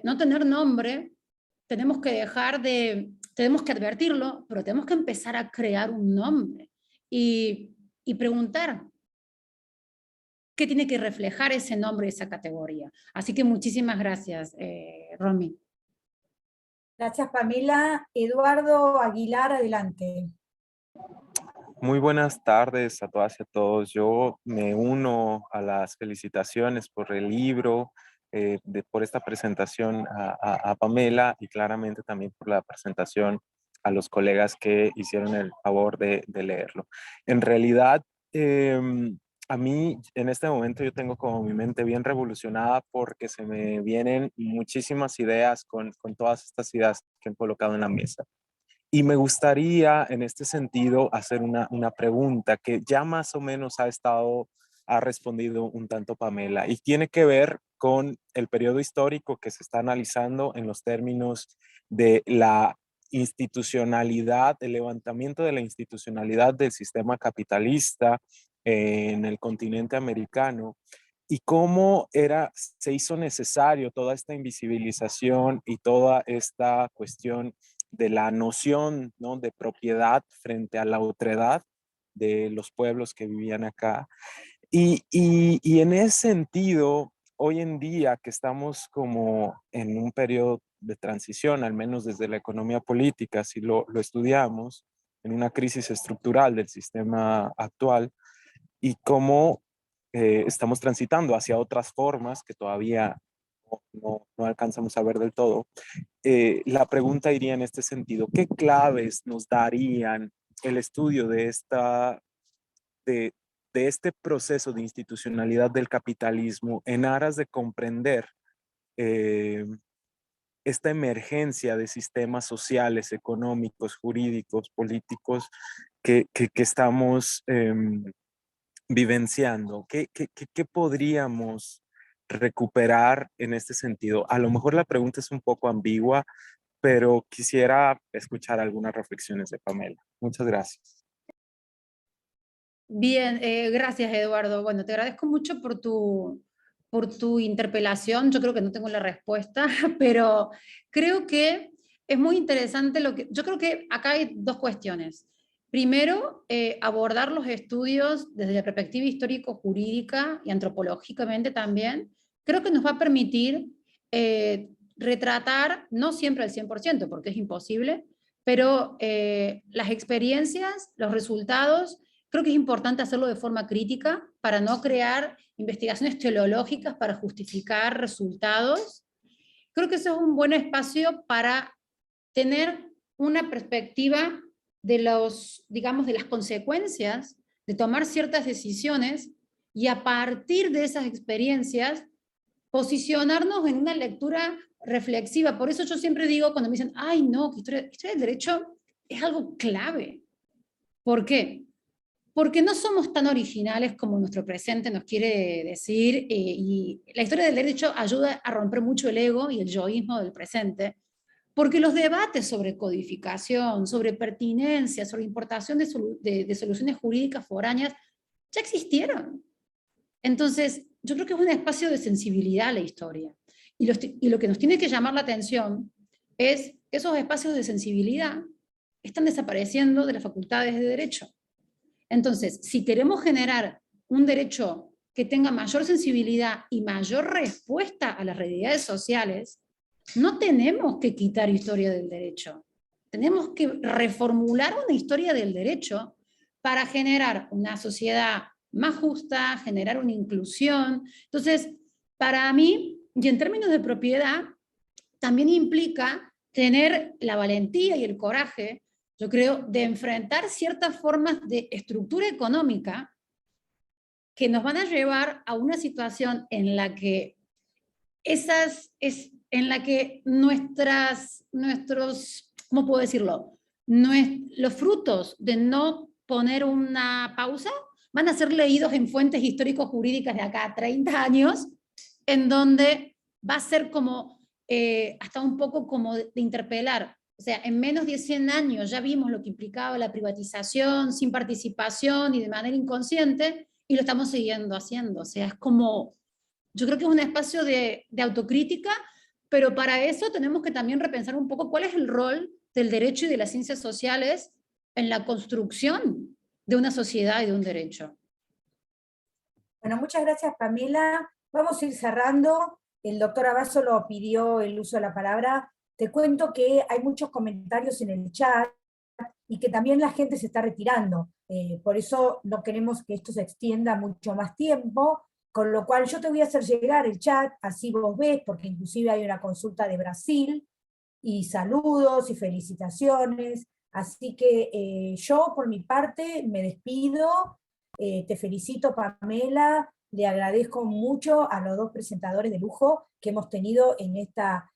no tener nombre, tenemos que advertirlo, pero tenemos que empezar a crear un nombre y preguntar qué tiene que reflejar ese nombre, esa categoría. Así que muchísimas gracias, Romy. Gracias, Pamela. Eduardo Aguilar, adelante. Muy buenas tardes a todas y a todos. Yo me uno a las felicitaciones por el libro, por esta presentación a Pamela, y claramente también por la presentación a los colegas que hicieron el favor de leerlo. En realidad, a mí en este momento yo tengo como mi mente bien revolucionada porque se me vienen muchísimas ideas con todas estas ideas que han colocado en la mesa. Y me gustaría en este sentido hacer una pregunta que ya más o menos ha respondido un tanto Pamela, y tiene que ver con el periodo histórico que se está analizando en los términos de la institucionalidad, el levantamiento de la institucionalidad del sistema capitalista en el continente americano, y cómo se hizo necesario toda esta invisibilización y toda esta cuestión de la noción, ¿no?, de propiedad frente a la otredad de los pueblos que vivían acá. Y en ese sentido, hoy en día que estamos como en un periodo de transición, al menos desde la economía política, si lo estudiamos, en una crisis estructural del sistema actual, y cómo estamos transitando hacia otras formas que todavía no alcanzamos a ver del todo. La pregunta iría en este sentido: ¿qué claves nos darían el estudio de este proceso de institucionalidad del capitalismo en aras de comprender esta emergencia de sistemas sociales, económicos, jurídicos, políticos que estamos vivenciando? ¿Qué podríamos recuperar en este sentido? A lo mejor la pregunta es un poco ambigua, pero quisiera escuchar algunas reflexiones de Pamela. Muchas gracias. Bien, gracias, Eduardo. Bueno, te agradezco mucho por tu interpelación. Yo creo que no tengo la respuesta, pero creo que es muy interesante lo que... Yo creo que acá hay dos cuestiones. Primero, abordar los estudios desde la perspectiva histórico-jurídica y antropológicamente también, creo que nos va a permitir retratar, no siempre al 100%, porque es imposible, pero las experiencias, los resultados, creo que es importante hacerlo de forma crítica para no crear investigaciones teleológicas para justificar resultados. Creo que eso es un buen espacio para tener una perspectiva de los, digamos, de las consecuencias de tomar ciertas decisiones y a partir de esas experiencias posicionarnos en una lectura reflexiva. Por eso yo siempre digo cuando me dicen, ay no, que historia del derecho es algo clave. ¿Por qué? Porque no somos tan originales como nuestro presente nos quiere decir, y la historia del derecho ayuda a romper mucho el ego y el yoísmo del presente, porque los debates sobre codificación, sobre pertinencia, sobre importación de soluciones jurídicas foráneas, ya existieron. Entonces, yo creo que es un espacio de sensibilidad a la historia. Y lo que nos tiene que llamar la atención es que esos espacios de sensibilidad están desapareciendo de las facultades de derecho. Entonces, si queremos generar un derecho que tenga mayor sensibilidad y mayor respuesta a las realidades sociales, no tenemos que quitar historia del derecho. Tenemos que reformular una historia del derecho para generar una sociedad más justa, generar una inclusión. Entonces, para mí, y en términos de propiedad, también implica tener la valentía y el coraje, yo creo, de enfrentar ciertas formas de estructura económica que nos van a llevar a una situación en la que nuestros, ¿cómo puedo decirlo? Los frutos de no poner una pausa van a ser leídos en fuentes histórico-jurídicas de acá a 30 años, en donde va a ser como, hasta un poco como de interpelar. O sea, en menos de 100 años ya vimos lo que implicaba la privatización sin participación y de manera inconsciente, y lo estamos siguiendo haciendo. O sea, es como, yo creo que es un espacio de autocrítica, pero para eso tenemos que también repensar un poco cuál es el rol del derecho y de las ciencias sociales en la construcción de una sociedad y de un derecho. Bueno, muchas gracias, Pamela. Vamos a ir cerrando. El doctor Abasolo pidió el uso de la palabra. Te cuento que hay muchos comentarios en el chat y que también la gente se está retirando. Por eso no queremos que esto se extienda mucho más tiempo, con lo cual yo te voy a hacer llegar el chat, así vos ves, porque inclusive hay una consulta de Brasil, y saludos y felicitaciones. Así que yo, por mi parte, me despido. Te felicito, Pamela. Le agradezco mucho a los dos presentadores de lujo que hemos tenido en esta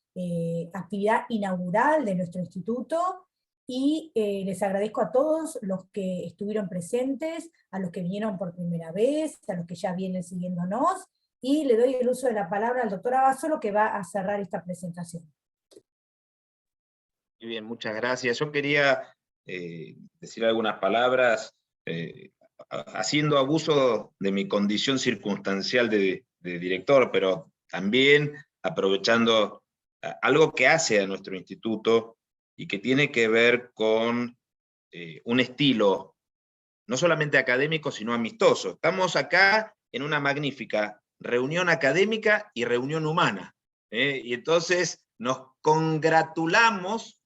actividad inaugural de nuestro instituto, y les agradezco a todos los que estuvieron presentes, a los que vinieron por primera vez, a los que ya vienen siguiéndonos, y le doy el uso de la palabra al doctor Abasolo, que va a cerrar esta presentación. Muy bien, muchas gracias. Yo quería decir algunas palabras haciendo abuso de mi condición circunstancial de director, pero también aprovechando algo que hace a nuestro instituto y que tiene que ver con un estilo no solamente académico, sino amistoso. Estamos acá en una magnífica reunión académica y reunión humana, y entonces nos congratulamos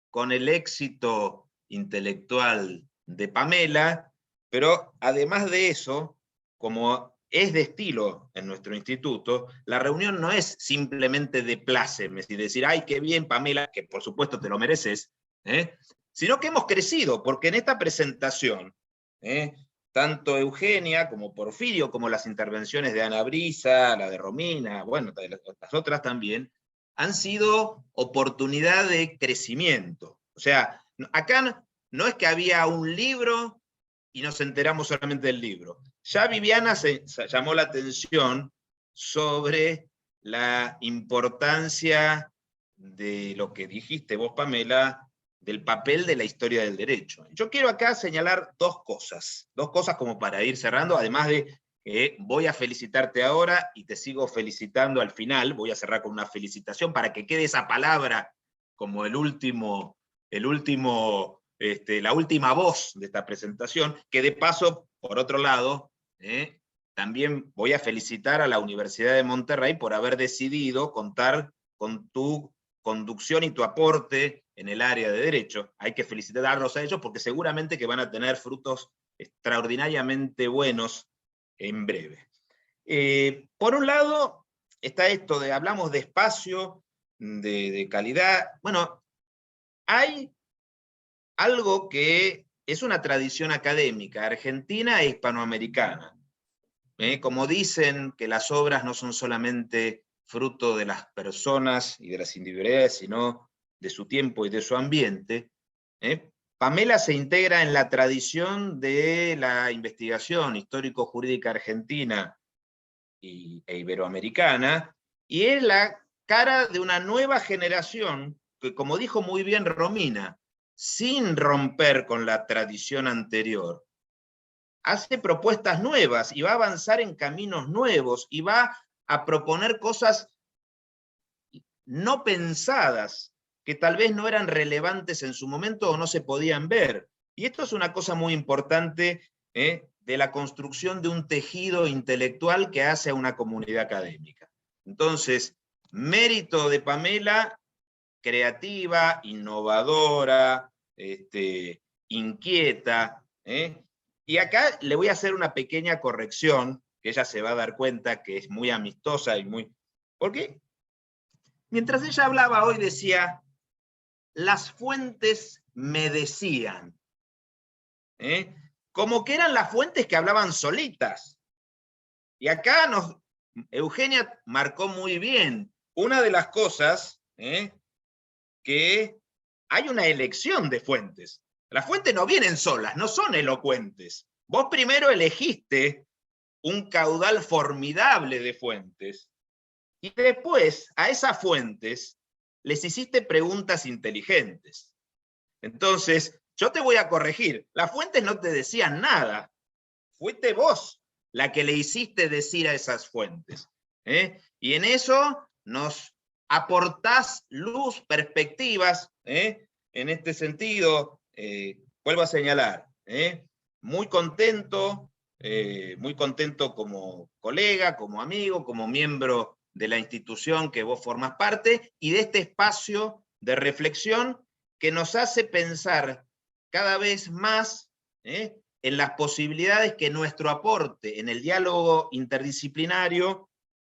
con el éxito intelectual de Pamela, pero además de eso, como es de estilo en nuestro instituto, la reunión no es simplemente de plácemes y decir, ay, qué bien, Pamela, que por supuesto te lo mereces, sino que hemos crecido, porque en esta presentación, tanto Eugenia como Porfirio, como las intervenciones de Ana Brisa, la de Romina, bueno, las otras también, han sido oportunidad de crecimiento. O sea, acá no es que había un libro y nos enteramos solamente del libro. Ya Viviana se llamó la atención sobre la importancia de lo que dijiste vos, Pamela, del papel de la historia del derecho. Yo quiero acá señalar dos cosas como para ir cerrando, además de que voy a felicitarte ahora y te sigo felicitando al final. Voy a cerrar con una felicitación para que quede esa palabra como la última voz de esta presentación, que de paso, por otro lado, también voy a felicitar a la Universidad de Monterrey por haber decidido contar con tu conducción y tu aporte en el área de Derecho. Hay que felicitarlos a ellos porque seguramente que van a tener frutos extraordinariamente buenos en breve. Por un lado, está esto de, hablamos de espacio, de calidad. Bueno, hay algo que es una tradición académica, argentina e hispanoamericana. Como dicen que las obras no son solamente fruto de las personas y de las individualidades, sino de su tiempo y de su ambiente, Pamela se integra en la tradición de la investigación histórico-jurídica argentina e iberoamericana, y es la cara de una nueva generación que, como dijo muy bien Romina, sin romper con la tradición anterior, hace propuestas nuevas y va a avanzar en caminos nuevos y va a proponer cosas no pensadas, que tal vez no eran relevantes en su momento o no se podían ver. Y esto es una cosa muy importante de la construcción de un tejido intelectual que hace a una comunidad académica. Entonces, mérito de Pamela, creativa, innovadora, inquieta. Y acá le voy a hacer una pequeña corrección, que ella se va a dar cuenta que es muy amistosa y muy... Porque mientras ella hablaba hoy decía, las fuentes me decían, como que eran las fuentes que hablaban solitas. Y acá Eugenia marcó muy bien, una de las cosas, que hay una elección de fuentes. Las fuentes no vienen solas, no son elocuentes. Vos primero elegiste un caudal formidable de fuentes, y después a esas fuentes les hiciste preguntas inteligentes. Entonces, yo te voy a corregir, las fuentes no te decían nada, fuiste vos la que le hiciste decir a esas fuentes. Y en eso nos aportás luz, perspectivas, en este sentido, vuelvo a señalar, muy contento como colega, como amigo, como miembro de la institución que vos formás parte, y de este espacio de reflexión que nos hace pensar cada vez más en las posibilidades que nuestro aporte en el diálogo interdisciplinario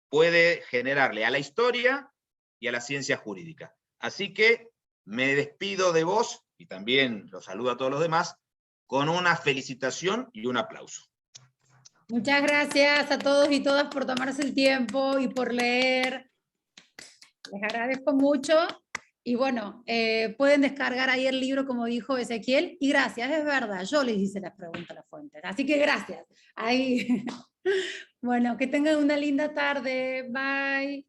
puede generarle a la historia y a la ciencia jurídica. Así que me despido de vos, y también los saludo a todos los demás, con una felicitación y un aplauso. Muchas gracias a todos y todas por tomarse el tiempo y por leer. Les agradezco mucho. Y bueno, pueden descargar ahí el libro, como dijo Ezequiel. Y gracias, es verdad, yo les hice las preguntas a las fuentes. Así que gracias. Ahí. Bueno, que tengan una linda tarde. Bye.